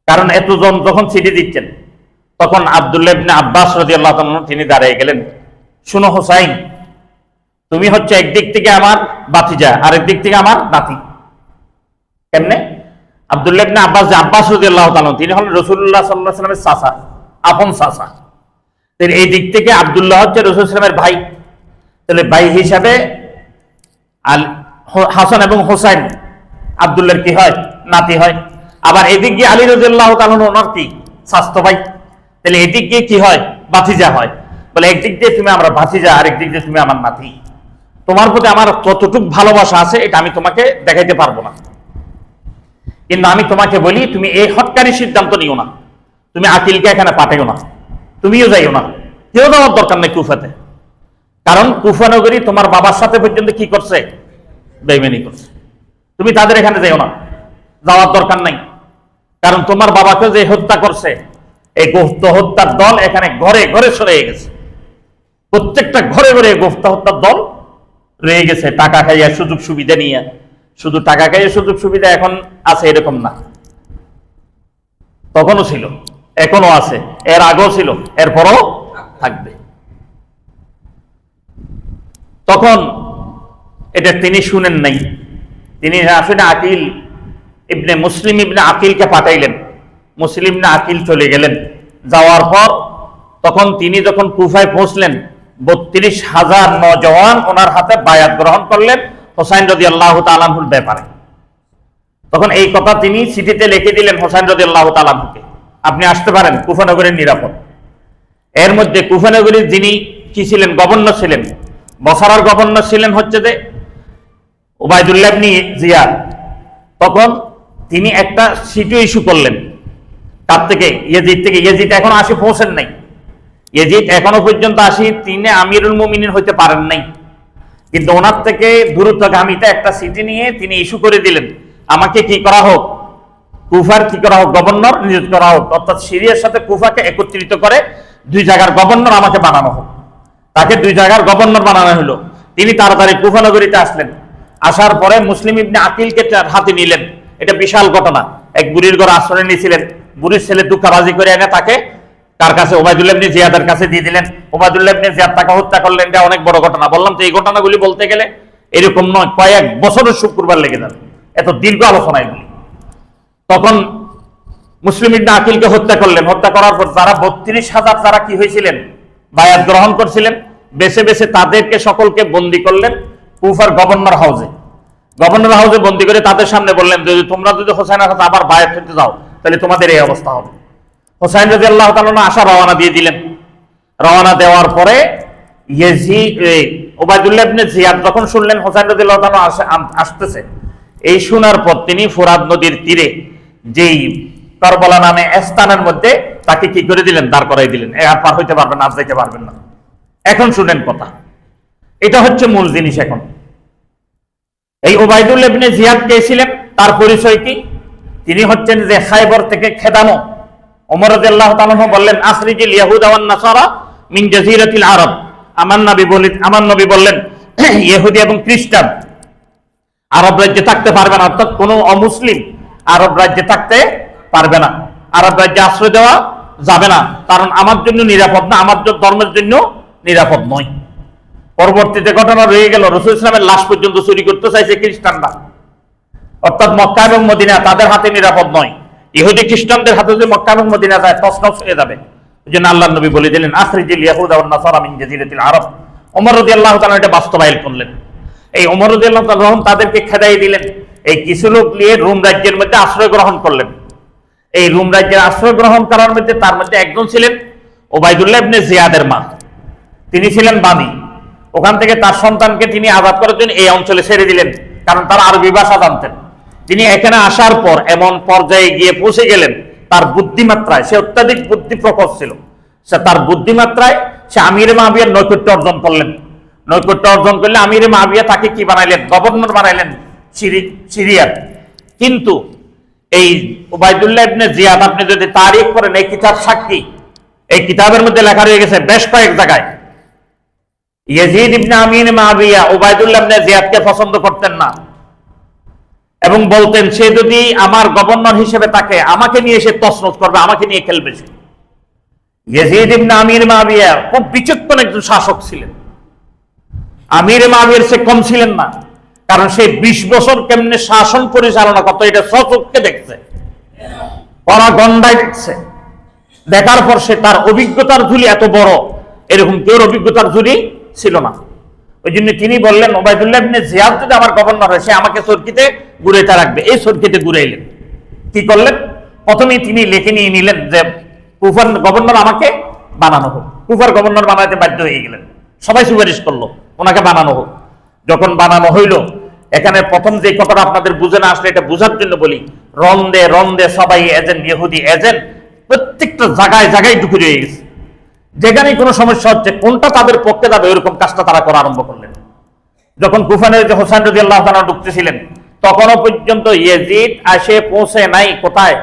কারণ এতজন যখন সিটি দিচ্ছেন, তখন আব্দুল্লাহ ইবনে আব্বাস রাদিয়াল্লাহু তাআলা তিনি দাঁড়িয়ে গেলেন, শুনো হুসাইন, তুমি হচ্ছে একদিক থেকে আমার ভাতিজা, আরেক দিক থেকে আমার নাতি। কেমনে? আব্দুল্লাহ ইবনে আব্বাস, যে আব্বাস রাদিয়াল্লাহু তাআলা, তিনি হলেন রাসূলুল্লাহ সাল্লাল্লাহু আলাইহি ওয়াসাল্লামের চাচা, আপন চাচা। এই দিক থেকে আব্দুল্লাহ হচ্ছে রাসূল সাল্লাল্লাহু আলাইহি ওয়াসাল্লামের ভাই। তাহলে ভাই হিসাবে হাসান এবং হোসাইন আব্দুল্লাহর কি হয়? নাতি হয়। আবার এদিক গিয়ে আলী রাদিয়াল্লাহু তাআলা ওনার কি? স্বাস্থ্য ভাই। তাহলে এদিক গিয়ে কি হয়? ভাতিজা হয়। বলে একদিক দিয়ে তুমি আমার ভাতিজা, আরেক দিক দিয়ে তুমি আমার নাতি। তোমার প্রতি আমার কতটুকু ভালোবাসা আছে এটা আমি তোমাকে দেখাইতে পারবো না, কিন্তু আমি তোমাকে বলি, তুমি এই হটকারী সিদ্ধান্ত নিও না। তুমি আকিলকে এখানে পাঠাইও না, তুমিও যাইও না, কেউ যাওয়ার দরকার নেই কুফাতে। কারণ কুফা নগরী তোমার বাবার সাথে পর্যন্ত কি করছে? বেঈমানি করছে। তুমি তাদের এখানে যাইও না, যাওয়ার দরকার নাই। কারণ তোমার বাবাকে যে হত্যা করছে, এই গুপ্ত হত্যার দল এখানে ঘরে ঘরে ছড়িয়ে গেছে। প্রত্যেকটা ঘরে ঘরে গুপ্ত হত্যার দল রয়ে গেছে, টাকা খাইয়া সুযোগ সুবিধা নিয়ে। শুধু টাকা খাইয়া সুযোগ সুবিধা এখন আছে এরকম না, তখনও ছিল, এখনো আছে, এর আগেও ছিল, এরপরও থাকবে। তখন এটা তিনি শুনেন নাই। তিনি আসলে আকিল ইবনে মুসলিম ইবনে আকিলকে পাঠাইলেন। মুসলিম ইবনে আকিল চলে গেলেন। যাওয়ার পর তখন তিনি যখন কুফায় পৌঁছলেন, 32,000 নওজওয়ান ওনার হাতে বায়াত গ্রহণ করলেন হোসাইন রাদিয়াল্লাহু তাআলা আনহুর ব্যাপারে। তখন এই কথা তিনি চিঠিতে লিখে দিলেন হোসাইন রাদিয়াল্লাহু তাআলা আনহুকে, আপনি আসতে পারেন, কুফা নগরীর নিরাপদ। এর মধ্যে কুফা নগরীর যিনি কি ছিলেন? গভর্নর ছিলেন। বসরার গভর্নর ছিলেন হচ্ছে যে উবাইদুল্লাহ ইবনে জিয়াদ। তখন তিনি একটা চিঠি ইস্যু করলেন, তার থেকে ইয়াজিদ থেকে। ইয়াজিদ এখনো আসি পৌঁছেন নাই। ইয়াজিদ এখনো পর্যন্ত আসি তিনি আমিরুল মুমিনিন হইতে পারেন নাই, কিন্তু ওনার থেকে দ্রুতগামীতে একটা চিঠি নিয়ে তিনি ইস্যু করে দিলেন, আমাকে কি করা হোক? কুফার কি করা হোক? গভর্নর নিয়োগ করা হোক। অর্থাৎ সিরিয়ার সাথে কুফাকে একত্রিত করে 2 জায়গার গভর্নর আমাকে বানানো হোক। তাকে 2 জায়গার গভর্নর বানানো হলো। তিনি তাড়াতাড়ি কুফা নগরীতে আসলেন। আসার পরে মুসলিম ইবনে আকিলকে হাতে নিলেন। এটা বিশাল ঘটনা। এক বুড়ির ঘরে আশ্রয় নিয়েছিলেন। বুড়ির ছেলে দুঃখাবাজি করে এনে তাকে তার কাছে উবাইদুল্লাহ ইবনে জিয়াদের কাছে দিয়ে দিলেন। উবাইদুল্লাহ ইবনে জিয়াদ তাকে হত্যা করলেন। এটা অনেক বড় ঘটনা। বললাম তো এই ঘটনাগুলি বলতে গেলে এরকম নয়, কয়েক বছরের শুক্রবার লেগে যাবে, এত দীর্ঘ আলোচনা এগুলি। তখন মুসলিম ইবনে আকিলকে হত্যা করলেন। হত্যা করার পর যারা 32,000 যারা কি হয়েছিলেন, বায়াত গ্রহণ করছিলেন, বেছে বেছে তাদেরকে সকলকে বন্দী করলেন কুফার গভর্নর হাউসে। গভর্নর হাউসে বন্দী করে তাদের সামনে বললেন, যদি তোমরা যদি হোসাইনের সাথে আবার বায়াত হতে যাও তাহলে তোমাদের এই অবস্থা হবে। হোসাইন রাদিয়াল্লাহু তাআলা আশা রওনা দিয়ে দিলেন। রওনা দেওয়ার পরে ওবায়দুল্লাহ ইবনে জিয়াদ যখন শুনলেন হোসাইন রাদিয়াল্লাহু তাআলা আসতেছে, এই শোনার পর তিনি ফোরাত নদীর তীরে যেই কারবালা নামে স্থানের মধ্যে তাকে কি করে দিলেন, দাঁড় করাই দিলেন। আর পার হইতে পারবেন না, আর যেতে পারবেন না। এখন শুনেন কথা, এটা হচ্ছে মূল জিনিস। এখন এই ওবায়দুল্লাহ ইবনে জিয়াদ কে ছিলেন, তার পরিচয় কি? তিনি হচ্ছেন যে খায়বর থেকে খেদানো। ওমর রাদিয়াল্লাহু তাআলা বললেন, আখরিজিল ইয়াহুদা ওয়ান নাসারা মিন জাজিরাতিল আরব। আমার নবী বললেন, ইহুদি এবং খ্রিস্টান আরব রাজ্যে থাকতে পারবে না, অর্থাৎ কোনো অমুসলিম আরব রাজ্যে থাকতে পারবে না, আরব রাজ্যে আশ্রয় দেওয়া যাবে না, কারণ আমার জন্য নিরাপদ না, আমার ধর্মের জন্য নিরাপদ নয়। পরবর্তীতে ঘটনা রয়ে গেল, রাসূল ইসলামের লাশ পর্যন্ত চুরি করতে চাইছে খ্রিস্টানরা, অর্থাৎ মক্কা এবং মদিনা তাদের হাতে নিরাপদ নয়। ইহুদি খ্রিস্টানদের হাতে যদি মক্কা এবং মদিনা যায় তছনছ হয়ে যাবে। এই জন্য আল্লাহর নবী বলে দিলেন, আখরিজিল ইয়াহুদা ওয়ান নাসারা মিন জাজিরাতিল আরব। ওমর রাদিয়াল্লাহু তাআলা এটা বাস্তবায়ন করলেন। এই ওমর রাদিয়াল্লাহু তাআলা তাদেরকে খেদাই দিলেন। এই কিছু লোক নিয়ে রোম রাজ্যের মধ্যে আশ্রয় গ্রহণ করলেন। এই রোম রাজ্যের আশ্রয় গ্রহণ করার মধ্যে তার মধ্যে একজন ছিলেন ওবায়দুল্লাহ ইবনে জিয়াদের মা। তিনি ছিলেন বাদী। ওখান থেকে তার সন্তানকে তিনি আজাদ করার জন্য এই অঞ্চলে ছেড়ে দিলেন, কারণ তারা আরবি ভাষা জানতেন। তিনি এখানে আসার পর এমন পর্যায়ে গিয়ে পৌঁছে গেলেন, তার বুদ্ধিমাত্রায়, সে অত্যাধিক বুদ্ধি প্রকট ছিল, সে তার বুদ্ধিমাত্রায় সে আমিরে মাবিয়ার নৈকট্য অর্জন করলেন। নৈকট্য অর্জন করলে আমিরে মাবিয়া তাকে কি বানাইলেন, গভর্নর বানাইলেন সিরিয়ার। কিন্তু এই ওবায়দুল্লাহ ইবনে জিয়াদ, আপনি যদি তারিখ করেন, এই কিতাব সাক্ষী, এই কিতাবের মধ্যে লেখা রয়ে গেছে বেশ কয়েক জায়গায়, ইয়াজিদ ইবনে আমির মাবিয়া ওবায়দুল্লাহ ইবনে জিয়াদকে পছন্দ করতেন না এবং বলতেন, সে যদি আমার গভর্নর হিসেবে তাকে আমাকে নিয়ে সে তছনছ করবে, আমাকে নিয়ে খেলবে। সে ইয়াজিদ ইবনে আমির মাবিয়া খুব বিচক্ষণ একজন শাসক ছিলেন। আমির মাবিয়ার সে কম ছিলেন না, কারণ সে 20 বছর কেমনে শাসন পরিচালনা করত এটা স্বচক্ষে দেখছে, পড়া গন্ডায় দেখছে। দেখার পর সে তার অভিজ্ঞতার ঝুলি এত বড়, এরকম কেউ অভিজ্ঞতার ঝুলি ছিল না। ওই জন্য তিনি বললেন, ওবায়দুল্লাহ ইবনে জিয়াদ যদি আমার গভর্নর হয়, সে আমাকে চরকিতে ঘুরাইতে রাখবে। এই চরকিতে ঘুরাইলেন। কি করলেন? প্রথমেই তিনি লিখে নিয়ে নিলেন যে কুফার গভর্নর আমাকে বানানো হোক। কুফার গভর্নর বানাতে বাধ্য হয়ে গেলেন, সবাই সুপারিশ করলো ওনাকে বানানো হোক। যখন বানানো হইল, এখানে প্রথম যে কথাটা আপনাদের বুঝে না আসলে এটা বুঝার জন্য বলি, রন্দে রন্দে সবাই এজেন্ট, ইহুদি এজেন্ট প্রত্যেকটা জায়গায় জায়গায় ঢুকে রয়ে গেছে। যেখানে কোনো সমস্যা হচ্ছে, কোনটা তাদের পক্ষে যাবে, ওইরকম কাজটা তারা করা আরম্ভ করলেন। যখন কুফানের যে হোসাইন রাদিয়াল্লাহু তাআলা ঢুকতেছিলেন, তখনও পর্যন্ত ইয়াজিদ আসে পৌঁছে নাই। কোথায়?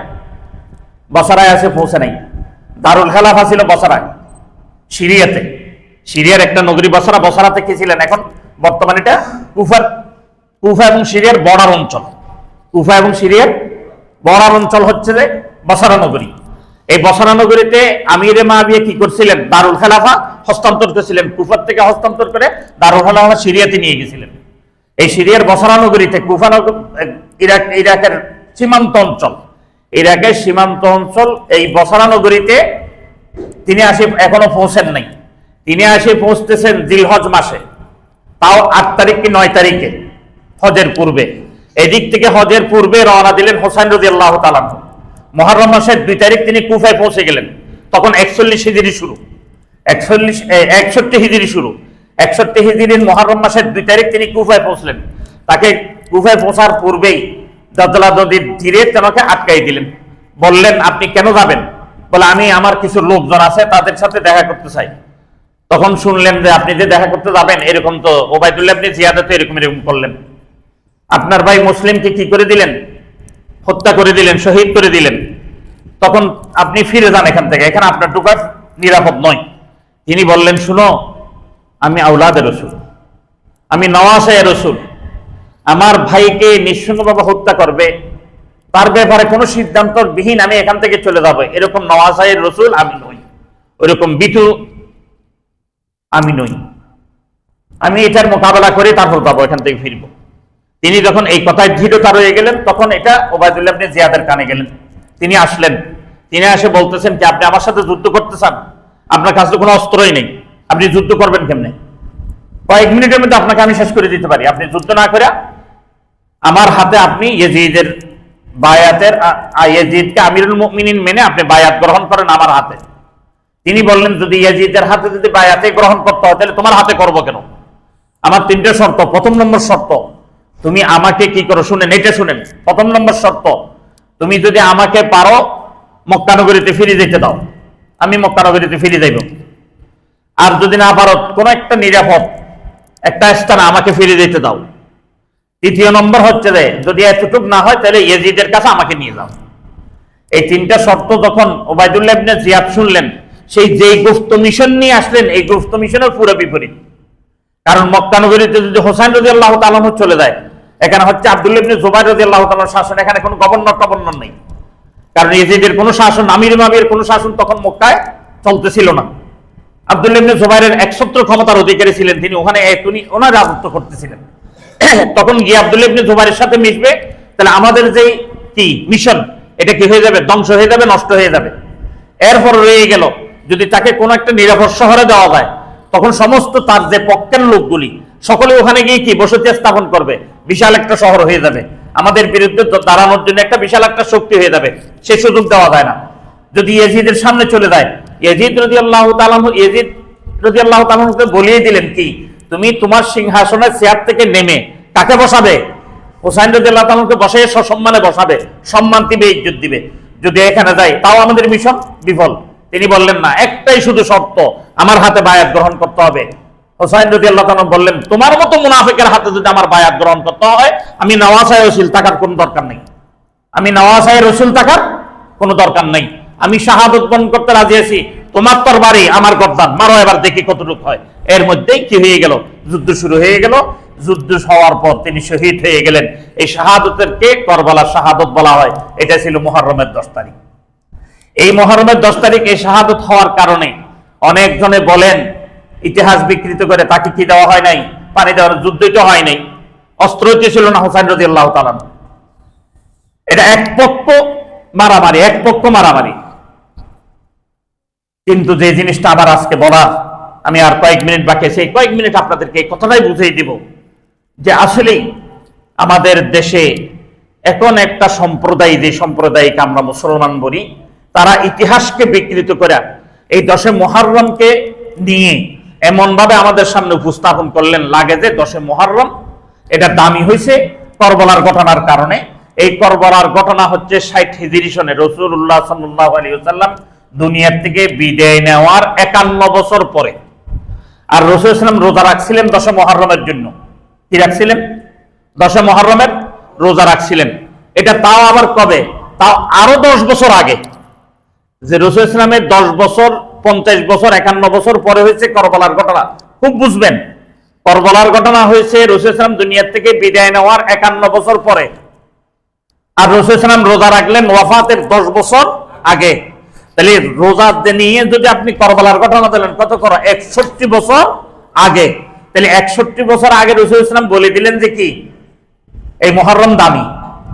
বসরায় আসে পৌঁছে নাই। দারুল খেলাফা ছিল বসরায়, সিরিয়াতে। সিরিয়ার একটা নগরী বসরা। বসরাতে কি ছিলেন? এখন বর্তমানে এটা কুফা এবং সিরিয়ার বর্ডার অঞ্চল। কুফা এবং সিরিয়ার বর্ডার অঞ্চল হচ্ছে যে বসরা নগরী। এই বসরা নগরীতে আমিরে মাবিয়া কি করছিলেন? দারুল খেলাফা হস্তান্তর করেছিলেন। কুফার থেকে হস্তান্তর করে দারুল খেলাফা সিরিয়াতে নিয়ে গেছিলেন। এই সিরিয়ার বসরা নগরীতে কুফা ইরাকের সীমান্ত অঞ্চল, ইরাকের সীমান্ত অঞ্চল, এই বসরা নগরীতে তিনি এখনো পৌঁছেন নাই। তিনি পৌঁছতেছেন জিলহজ মাসে, তাও 8 তারিখ কি 9 তারিখে, হজের পূর্বে। এদিক থেকে হজের পূর্বে রওনা দিলেন হোসাইন রাদিয়াল্লাহু তাআলা। মুহররম মাসের 2 তারিখ তিনি কুফায় পৌঁছে গেলেন। তখন 41 হিজরি শুরু, 61 হিজরি শুরু। 61 হিজরির মুহররম মাসের 2 তারিখ তিনি কুফায় পৌঁছলেন। তাকে কুফায় পৌঁছার পূর্বেই দাদলা নদীর তীরে তাকে আটকাই দিলেন। বললেন, আপনি কেন যাবেন? বলে, আমি আমার কিছু লোকজন আছে, তাদের সাথে দেখা করতে চাই। তখন শুনলেন যে আপনি যে দেখা করতে যাবেন, এরকম তো ওবায়দুল্লাহ ইবনে জিয়াদ তো এরকম করলেন। আপনার ভাই মুসলিমকে কি করে দিলেন? হত্যা করে দিলেন, শহীদ করে দিলেন। তখন আপনি ফিরে যান এখান থেকে, এখানে আপনার ঢোকার নিরাপদ নয়। তিনি বললেন, শুনো, আমি আওলাদে রাসূল, আমি নওয়াসে রাসূল। আমার ভাইকে নিঃসঙ্গভাবে হত্যা করবে, তার ব্যাপারে কোনো সিদ্ধান্ত বিহীন আমি এখান থেকে চলে যাব, এরকম নওয়াসায়ের রাসূল আমি নই, ওইরকম বিটু আমি নই। আমি এটার মোকাবেলা করে তারপর যাবো, এখান থেকে ফিরবো। তিনি যখন এই কথায় দৃঢ়তা রয়ে গেলেন, তখন এটা ওবায়দুল্লাহ ইবনে জিয়াদের কানে গেলেন। তিনি আসলেন, তিনি এসে বলতেছেন কি আপনি আমার সাথে যুদ্ধ করতে চান? আপনার কাছে তো কোনো অস্ত্রই নেই, আপনি যুদ্ধ করবেন কেমনে? কয়েক মিনিটের মধ্যে আপনাকে আমি শেষ করে দিতে পারি, আপনি যুদ্ধ না করে আমার হাতে আপনি ইয়েজিদের বায়াতের ইয়েজিদকে আমিরুল মুমিনিন মেনে আপনি বায়াত গ্রহণ করেন আমার হাতে। তিনি বললেন যদি ইয়েজিদের হাতে যদি বায়াতে গ্রহণ করতে হয় তাহলে তোমার হাতে করবো কেন? আমার তিনটে শর্ত। প্রথম নম্বর শর্ত, তুমি আমাকে কি করো শুনেন, এটা শুনেন। প্রথম নম্বর শর্ত, তুমি যদি আমাকে পারো মক্কা নগরীতে ফিরে যেতে দাও, আমি মক্কা নগরীতে ফিরে যাইব। আর যদি না পারো কোন একটা নিরাপদ একটা স্থানে আমাকে ফিরে যেতে দাও। তৃতীয় নম্বর হচ্ছে যে যদি এতটুক না হয় তাহলে ইয়েজিদের কাছে আমাকে নিয়ে যাও। এই তিনটা শর্ত যখন ওবায়দুল্লাহ ইবনে জিয়াদ শুনলেন, সেই যেই গুপ্ত মিশন নিয়ে আসলেন এই গুপ্ত মিশনের পুরো বিপরীত। কারণ মক্কা নগরীতে যদি হোসাইন রাদিয়াল্লাহু তাআলা চলে যায়, এখানে হচ্ছে আব্দুল্লাহ ইবনে জুবাইর রাদিয়াল্লাহু তাআলার শাসন, এখানে কোনো গভর্নর নেই। কারণ ইয়েজিদের কোনো শাসন, আমির মামির কোনো শাসন তখন মক্কায় চলতেছিল না। আব্দুল্লাহ ইবনে জুবাইরের একছত্র ক্ষমতার অধিকারী ছিলেন, তিনি ওখানে ওনার রাজত্ব করতেছিলেন। তখন গিয়ে আব্দুল্লাহ ইবনে জুবাইরের সাথে মিশবে, তাহলে আমাদের যেই কি মিশন এটা কি হয়ে যাবে, ধ্বংস হয়ে যাবে, নষ্ট হয়ে যাবে। এরপর রয়ে গেল যদি তাকে কোনো একটা নিরাপদ শহরে দেওয়া যায়, তখন সমস্ত তার যে পক্ষের লোকগুলি সকলে ওখানে গিয়ে কি বসতি স্থাপন করবে, বিশাল একটা শহর হয়ে যাবে, আমাদের বিরুদ্ধে দাঁড়ানোর জন্য একটা বিশাল একটা শক্তি হয়ে যাবে। সে সুযোগ দেওয়া যায় না। যদি ইয়েজিদের সামনে চলে যায়, ইয়েজিদ রাদিয়াল্লাহু তাআলা বলিয়ে দিলেন কি তুমি তোমার সিংহাসনের চেয়ার থেকে নেমে কাকে বসাবে? হোসাইন রাদিয়াল্লাহু তাআলাকে বসায় সসম্মানে বসাবে, সম্মান দিবে, ইজ্জত দিবে। যদি এখানে যায় তাও আমাদের মিশন বিফল। তিনি বললেন না, একটাই শুধু শর্ত, আমার হাতে বায়াত গ্রহণ করতে হবে। হোসাইন রাদিয়াল্লাহু তাআলা বললেন তোমার মতো মুনাফিকের হাতে যদি আমার বায়াত গ্রহণ করতে হয়, আমি নওয়াসায় রসুল থাকার কোনো দরকার নেই, আমি নওয়াসায় রসুল থাকার কোনো দরকার নেই, আমি শাহাদত বরণ করতে রাজি আছি। তোমার তরবারি আমার গর্দান, মারো এবার দেখি কতটুকু হয়। এর মধ্যেই কি হয়ে গেল, যুদ্ধ শুরু হয়ে গেল। যুদ্ধ হওয়ার পর তিনি শহীদ হয়ে গেলেন। এই শাহাদতের কে কারবালার শাহাদত বলা হয়। এটা ছিল মুহররমের 10 তারিখ। এই মুহররমের 10 তারিখ এই শাহাদত হওয়ার কারণে অনেকজনে বলেন ইতিহাস বিকৃত করে তাকে কি দেওয়া হয় নাই, পানি দেওয়ার, যুদ্ধই তো হয় নাই, অস্ত্র ছিল না হোসাইন রাদিয়াল্লাহু তাআলা। এটা এক পক্ষ মারামারি। কিন্তু যে জিনিসটা আবার আজকে বলা, আমি আর কয়েক মিনিট বাকি, সেই কয়েক মিনিট আপনাদেরকে এই কথাটাই বুঝিয়ে দিব যে আসলেই আমাদের দেশে এখন একটা সম্প্রদায়, যে সম্প্রদায়কে আমরা মুসলমান বলি, তারা ইতিহাসকে বিকৃত করে এই 10 মুহররমকে নিয়ে এমন ভাবে আমাদের সামনে উপস্থাপন করলেন, লাগে যে 10 মুহররম এটা দামি হয়েছে কারবালার ঘটনার কারণে। এই কারবালার ঘটনা হচ্ছে 60 হিজরি সনে রাসূলুল্লাহ সাল্লাল্লাহু আলাইহি ওয়াসাল্লাম দুনিয়ার থেকে বিদায় নেওয়ার 51 বছর পরে। আর রাসূল সাল্লাল্লাহু আলাইহি ওয়াসাল্লাম রোজা রাখছিলেন 10 মুহররমের জন্য। কি রাখছিলেন? 10 মুহররমের রোজা রাখছিলেন। এটা তাও আবার কবে? তাও আরো 10 বছর আগে। যে রাসূল সাল্লাল্লাহু আলাইহি ওয়াসাল্লামের 10 বছর, 50 বছর, 51 বছর পরে হয়েছে কারবালার ঘটনা। খুব বুঝবেন, কারবালার ঘটনা হয়েছে রাসূল সাল্লাল্লাহু আলাইহি ওয়াসাল্লাম দুনিয়া থেকে বিদায় নেওয়ার 51 বছর পরে। আর রাসূল সাল্লাল্লাহু আলাইহি ওয়াসাল্লাম রোজা রাখলেন ওয়াফাতের 10 বছর আগে। তাহলে রোজা নিয়ে যদি আপনি কারবালার ঘটনা দিলেন কত করো 61 বছর আগে, তাহলে 61 বছর আগে রাসূল সাল্লাল্লাহু আলাইহি ওয়াসাল্লাম বলে দিলেন যে কি এই মুহররম দামি,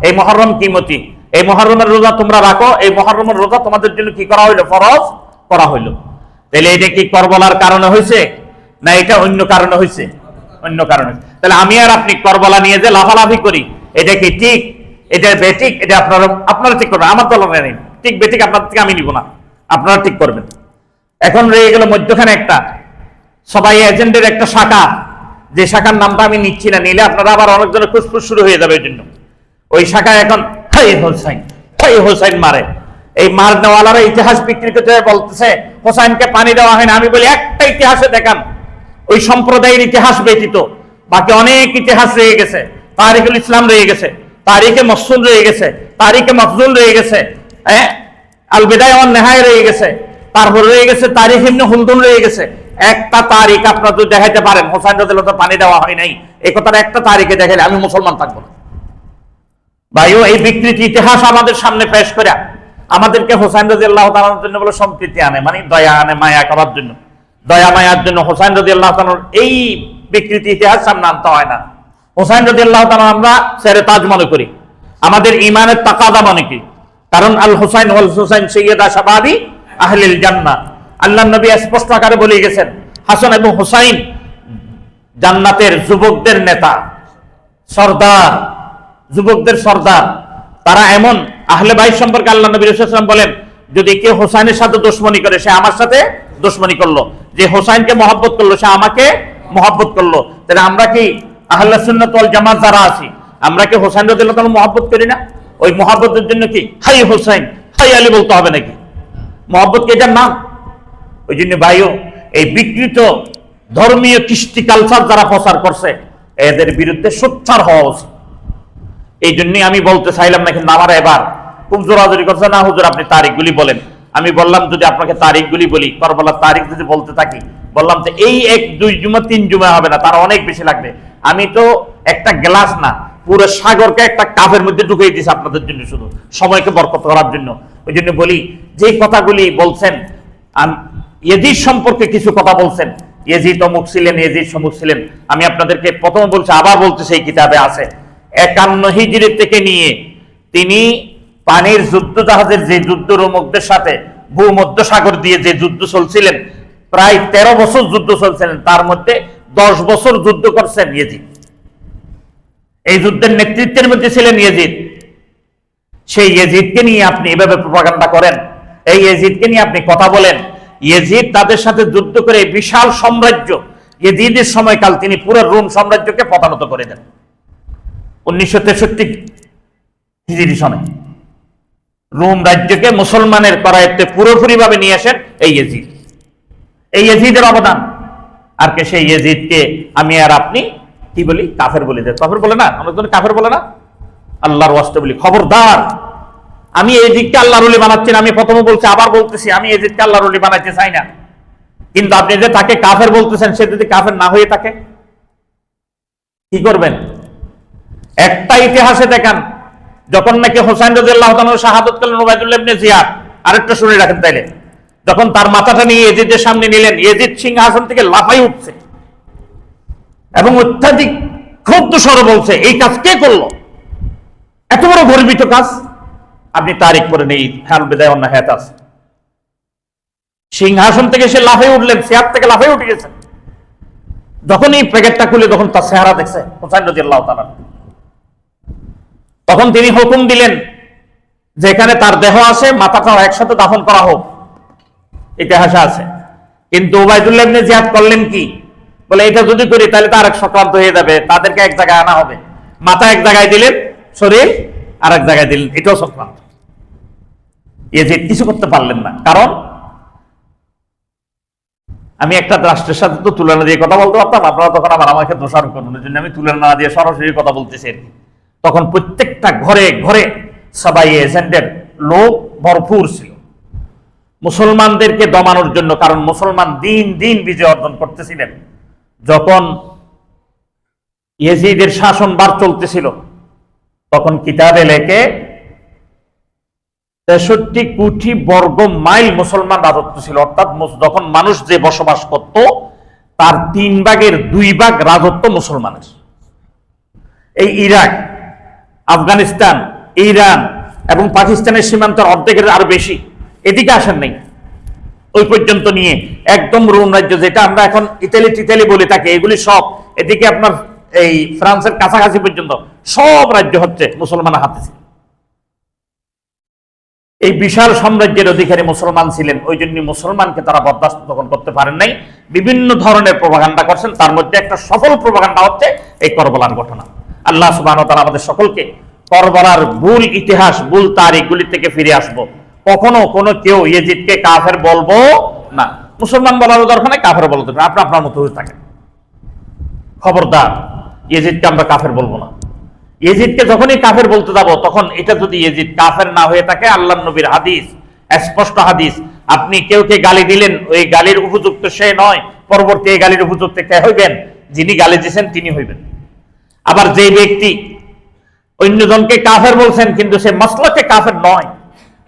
এই মুহররম কিমতি, এই মুহররমের রোজা তোমরা রাখো, এই মুহররমের রোজা তোমাদের জন্য কি করা হইলো, ফরজ করা হইলো। তাহলে এটা কি কারবালার কারণে হয়েছে না এটা অন্য কারণে হয়েছে? অন্য কারণে। তাহলে আমি আর আপনি কারবালা নিয়ে যে লাফালাফি করি, এটা কি ঠিক, এটা বেঠিক, এটা আপনারা ঠিক করবেন, আমার দল নেই। ঠিক বেঠিক আপনার থেকে আমি নিব না, আপনারা ঠিক করবেন। এখন রয়ে গেল মধ্যখানে একটা সবাই এজেন্টের একটা শাখা, যে শাখার নামটা আমি নিচ্ছি না, নিলে আপনারা আবার অনেকজনের খুসফুস শুরু হয়ে যাবে। ওই জন্য ওই শাখা এখন হোসাইন মারে। এই মার নেওয়ালারা ইতিহাস বিকৃত করে বলতেছে হোসাইনকে পানি দেওয়া হয় না। আমি বলি একটা ইতিহাসে দেখান ওই সম্প্রদায়ের ইতিহাস ব্যতীত বাকি অনেক ইতিহাস রয়ে গেছে। তারিখুল ইসলাম রয়ে গেছে, তারিখে মসুল রয়ে গেছে, তারিখে মফজুল রয়ে গেছে, আল বিদায়া ওয়ান নিহায়া রয়ে গেছে, তারপর রয়ে গেছে তারিখ ইবনে হুলদুন রয়ে গেছে। একটা তারিখ আপনারা যদি দেখাইতে পারেন হোসাইন রাদিয়াল্লাহু তাআলা পানি দেওয়া হয় নাই, এই কথাটা একটা তারিখে দেখাইলে আমি মুসলমান থাকবো না। ভাইও এই বিকৃত ইতিহাস আমাদের সামনে পেশ করে আমাদেরকে হোসাইন রাদিয়াল্লাহু তাআলার জন্য বলে সম্প্রীতি আনে, মানে দয়া আনে, মায়া করার জন্য, দয়া মায়ার জন্য হোসাইন রাদিয়াল্লাহু তাআলার এই বিকৃত ইতিহাস সামনে আনতে হয় না। হোসাইন রাদিয়াল্লাহু তাআলা আমরা সেরে তাজ মনে করি, আমাদের ইমানের তাকাদা মনে করি। কারণ আল হুসাইন ওয়াল হুসাইন সাইয়্যিদা শাবাবি আহলিল জান্নাহ। আল্লাহর নবী স্পষ্ট আকারে বলে গেছেন, হাসান এবং হুসাইন জান্নাতের যুবকদের নেতা, সর্দার, যুবকদের সর্দার। তারা এমন আহলে বাইত সম্পর্কে আল্লাহ নবী রাসূলুল্লাহ সাল্লাল্লাহু আলাইহি ওয়াসাল্লাম বলেন, যদি কেউ হোসাইনের সাথে দুশমনি করে সে আমার সাথে দুশমনি করলো, যে হোসাইনকে মহব্বত করলো সে আমাকে মহব্বত করলো। তাহলে আমরা কি আহলে সুন্নাত ওয়াল জামাত যারা আছি, আমরা কি হোসাইন রাদিয়াল্লাহু তাআলা মহব্বত করি না? ওই মহব্বতের জন্য কি হাই হোসাইন হাই আলী বলতে হবে নাকি? মহব্বত কি এটার নাম? ওই জন্য ভাইও, এই বিকৃত ধর্মীয় কৃষ্টি কালচার যারা প্রচার করছে এদের বিরুদ্ধে সোচ্চার হওয়া উচিত। এই জন্যই আমি বলতে চাইলাম না, কিন্তু আমার এবার খুব জোরাজোরি করছে, না হুজুর আপনি তারিখগুলি বলেন। আমি বললাম যদি আপনাকে তারিখগুলি বলি, কারবালার তারিখ যদি বলতে থাকি, বললাম যে এই 1 2 জুমা 3 জুমা হবে না, তার অনেক বেশি লাগবে। আমি তো একটা গ্লাস না, পুরো সাগরকে একটা কাপের মধ্যে ঢুকিয়ে দিয়েছি আপনাদের জন্য, শুধু সময়কে বরকত করার জন্য। ওই জন্য বলি, যে কথাগুলি বলছেন ইয়াজিদ সম্পর্কে কিছু কথা বলছেন, ইয়াজিদ অমুক ছিলেন, ইয়াজিদ সমুক ছিলেন, আমি আপনাদেরকে প্রথমে বলছি, আবার বলতে সেই কিতাবে আছে 51 হিজরি থেকে নিয়ে তিনি পানির যুদ্ধ জাহাজের যে যুদ্ধ রোমকদের সাথে ভূমধ্য সাগর দিয়ে যে যুদ্ধ চলছিলেন, প্রায় 13 বছর যুদ্ধ চলছিলেন, তার মধ্যে 10 বছর যুদ্ধ করছেন ইয়াজিদ। এই যুদ্ধের নেতৃত্বের মধ্যে ছিলেন ইয়াজিদ। সেই ইয়াজিদকে নিয়ে আপনি এভাবে প্রপাগান্ডা করেন, এই ইয়াজিদকে নিয়ে আপনি কথা বলেন। ইয়াজিদ তাদের সাথে যুদ্ধ করে বিশাল সাম্রাজ্য, ইয়াজিদের সময়কাল তিনি পুরো রোম সাম্রাজ্যকে পতানত করে দেন 1963 হিজরি সনে। রোম রাজ্যকে মুসলমানের করায়ত্তে পুরোপুরি ভাবে নিয়ে আসেন এই ইয়াজিদ। এই ইয়াজিদের অবদান। আর কে সেই ইয়াজিদকে আমি আর আপনি কি বলি? কাফের বলি। কাফের বলে না, অনেকজন কাফের বলে না। আল্লাহর ওয়াস্তে বলি, খবরদার, আমি ইয়াজিদকে আল্লাহর ওলি বানাচ্ছি না। আমি প্রথমে বলছি, আবার বলতেছি, আমি ইয়াজিদকে আল্লাহর ওলি বানাইতে চাই না। কিন্তু আপনি যে তাকে কাফের বলতেছেন, সে যদি কাফের না হয়ে থাকে কি করবেন? একটা ইতিহাসে দেখান যখন নাকি হোসাইন রাদিয়াল্লাহু তাআলা শাহাদাত করলেন উবাইদুল্লাহ ইবনে জিয়াদ। আরেকটা শুনে রাখেন তাইলে, যখন তার মাথাটা নিয়ে ইয়াজিদের সামনে নিলেন, ইয়াজিদ সিংহাসন থেকে লাফাই উঠছে এবং অত্যাধিক ক্ষুব্ধ স্বরে বলছে, এই কাজ কে করলো? এত বড় গর্বিত কাজ। আপনি তারিখ করে নেই, হাল বিদায় অন্য হায়াত আছে। সিংহাসন থেকে সে লাফাই উঠলেন, চেয়ার থেকে লাফাই উঠে গেছেন। যখন এই প্যাকেটটা খুলে তখন তার চেহারা দেখছে হোসাইন রাদিয়াল্লাহু তাআলা। তখন তিনি হুকুম দিলেন যেখানে তার দেহ আছে মাথাটাও একসাথে দাফন করা হোক, ইতিহাসে আছে। কিন্তু উবাইদুল্লাহ ইবনে জিয়াদ করলেন কি? বলে এটা যদি করি তাহলে তো আরেক সংক্রান্ত হয়ে যাবে, তাদেরকে এক জায়গায় আনা হবে। মাথা এক জায়গায় দিলেন, শরীর আর এক জায়গায় দিলেন, এটাও সংক্রান্ত। ইয়াজিদ কিছু করতে পারলেন না, কারণ আমি একটা রাষ্ট্রের সাথে তো তুলনা দিয়ে কথা বলতে পারতাম, আপনারা তখন আবার আমাকে দোষারোপ করবেন। এই জন্য আমি তুলনা না দিয়ে সরাসরি কথা বলতেছি। তখন প্রত্যেকটা ঘরে ঘরে সবাই এজেন্টের লোক ভরপুর ছিল মুসলমানদেরকে দমানোর জন্য, কারণ মুসলমান দিন দিন বিজয় অর্জন করতেছিলেন। যখন ইয়াজিদের শাসনভার চলতেছিল, তখন কিতাবে লেখে 63 কোটি বর্গ মাইল মুসলমান রাজত্ব ছিল। অর্থাৎ যখন মানুষ যে বসবাস করত তার 3 ভাগের 2 ভাগ রাজত্ব মুসলমানের। এই ইরাক, আফগানিস্তান, ইরান এবং পাকিস্তানের সীমান্তের অর্ধেকের আরো বেশি এদিকে আসেন নাই। ওই পর্যন্ত নিয়ে একদম রোম রাজ্য, যেটা আমরা এখন ইতালি টিতালি বলে থাকি, এগুলি সব এদিকে আপনার এই ফ্রান্সের কাছাকাছি পর্যন্ত সব রাজ্য হচ্ছে মুসলমানের হাতে ছিল। এই বিশাল সাম্রাজ্যের অধিকারী মুসলমান ছিলেন। ওই জন্য মুসলমানকে তারা বরদাস্ত তখন করতে পারেন নাই, বিভিন্ন ধরনের প্রপাগান্ডা করছেন। তার মধ্যে একটা সফল প্রপাগান্ডা হচ্ছে এই কারবালার ঘটনা। আল্লাহ সুবহানাহু ওয়া তাআলা আমাদের সকলকে কারবালার ভুল ইতিহাস, ভুল তারিখগুলি থেকে ফিরে আসবো। কখনো কোনো কেউ ইয়াজিদকে কাফের বলবো না। মুসলমান বলার দরকার নেই, কাফের বলা দরকার। আপনি আপনার মতো হয়ে থাকেন, খবরদার ইয়াজিদকে আমরা কাফের বলবো না। ইয়াজিদকে যখনই কাফের বলতে যাব, তখন এটা যদি ইয়াজিদ কাফের না হয়ে থাকে, আল্লাহর নবীর হাদিস, স্পষ্ট হাদিস, আপনি কেউ কে গালি দিলেন, ওই গালির উপযুক্ত সে নয়, পরবর্তী এই গালির উপযুক্ত কে হইবেন? যিনি গালি দিয়েছেন তিনি হইবেন। আবার যে ব্যক্তি অন্যজনকে কাফের বলছেন কিন্তু সে মাসলাকে কাফের নয়,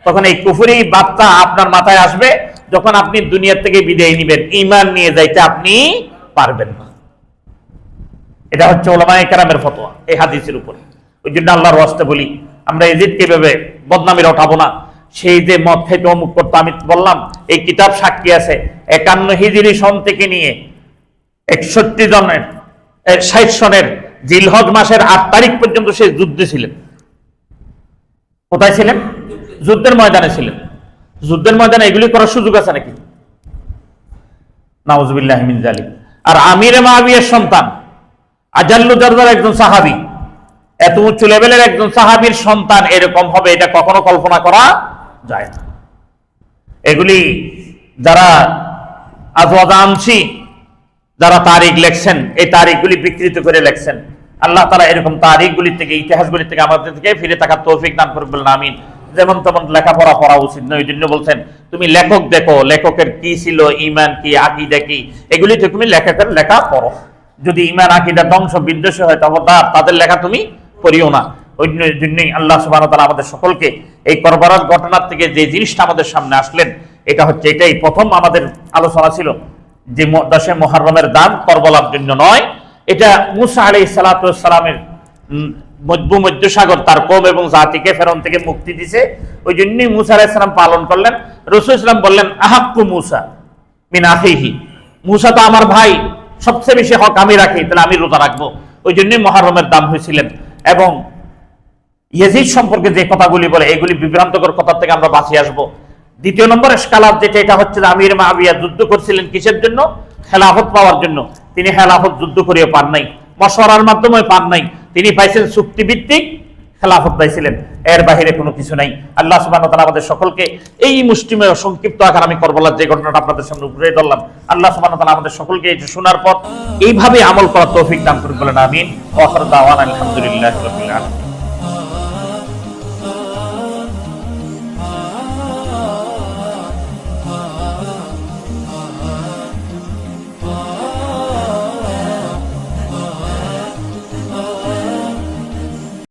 তখন এই কুফরি বার্তা আপনার মাথায় আসবে যখন আপনি দুনিয়া থেকে বিদায় নিবেন, ঈমান নিয়ে যাইতে আপনি পারবেন না। এটা হচ্ছে উলামায়ে কেরামের ফতোয়া এই হাদিসের উপরে। ওই জন্য আল্লাহর ওয়াস্তে বলি, আমরা এজিদকে ভেবে বদনামির ওঠাবো না। সেই যে মদ খাইতে অমুক করতো, আমি বললাম এই কিতাব সাক্ষী আছে 51 হিজরি সন থেকে নিয়ে 61 জনের 60 সনের জিলহজ মাসের 8 তারিখ পর্যন্ত সে যুদ্ধে ছিলেন। কোথায় ছিলেন? যুদ্ধের ময়দানে ছিলেন। যুদ্ধের ময়দানে এগুলি করার সুযোগ আছে নাকি? নাউজুবিল্লাহ মিন যালিক। আর আমিরে মুআবিয়ার সন্তান আজাল্লু দরজার একজন সাহাবী, এত উচ্চ লেভেলের একজন সাহাবীর সন্তান এরকম হবে, এটা কখনো কল্পনা করা যায় না। এগুলি যারা আজওয়াদানসি যারা তারিখ লেখছেন, এই তারিখগুলি বিকৃত করে লেখছেন। আল্লাহ তাআলা এরকম তারিখগুলি থেকে, ইতিহাসগুলি থেকে আমাদের থেকে ফিরে থাকার তৌফিক দান করুন বলেন আমিন। যেমন তেমন লেখাপড়া পড়া উচিত নয়। ওই জন্য বলছেন তুমি লেখক দেখো, লেখকের কি ছিল, ঈমান কি, আকীদা কি, এগুলি তো তুমি লেখকের লেখা পড়ো। যদি ঈমান আকীদা ধ্বংস বিধ্বস্ত হয় তবে তাদের লেখা তুমি পড়িও না। ওই জন্যই আল্লাহ সুবহানাহু ওয়া তাআলা আমাদের সকলকে এই করবালার ঘটনার থেকে যে জিনিসটা আমাদের সামনে আসলেন, এটা হচ্ছে, এটাই প্রথম আমাদের আলোচনা ছিল যে 10 মুহররমের দান করবালার জন্য নয়, এটা মুসা আলাইহিস সালাতু ওয়াস সালামের মধ্য সাগর তার কওম এবং জাতিকে ফেরাউন থেকে মুক্তি দিয়েছে। ওই জন্যই মুসা আলাইহিস সালাম পালন করলেন। রাসূল সাল্লাল্লাহু আলাইহি ওয়াসাল্লাম বললেন আহাক্কু মুসা মিন আখিহি, মুসা তো আমার ভাই, সবচেয়ে বেশি হক আমি রাখি, তাহলে আমি রোজা রাখবো। ওই জন্যই মুহররমের দান হয়েছিলেন। এবং ইয়াজিদ সম্পর্কে যে কথাগুলি বলে, এগুলি বিভ্রান্তকর কথা থেকে আমরা বাঁচিয়ে আসবো। দ্বিতীয় নম্বর এশকালাত যেটা, এটা হচ্ছে যে আমির মুআবিয়া যুদ্ধ করছিলেন কিসের জন্য? খেলাফত পাওয়ার জন্য। তিনি খেলাফত যুদ্ধ করেও পান নাই, মশওয়ারার মাধ্যমে পান নাই, তিনি পাইছেন চুক্তিভিত্তিক খেলাফত পাইছিলেন, এর বাহিরে কোনো কিছু নাই। আল্লাহ সুবহানাহু ওয়া তাআলা আমাদের সকলকে এই মুষ্টিমেয় সংক্ষিপ্ত আকার আমি করবালার যে ঘটনাটা আপনাদের সামনে উপরে ধরলাম, আল্লাহ সুবহানাহু ওয়া তাআলা আমাদের সকলকে এই শোনার পর এইভাবে আমল করার তৌফিক দান করুন বলেন আমিন। ওয়া আখিরু দাওয়ানা আলহামদুলিল্লাহি রাব্বিল আলামিন।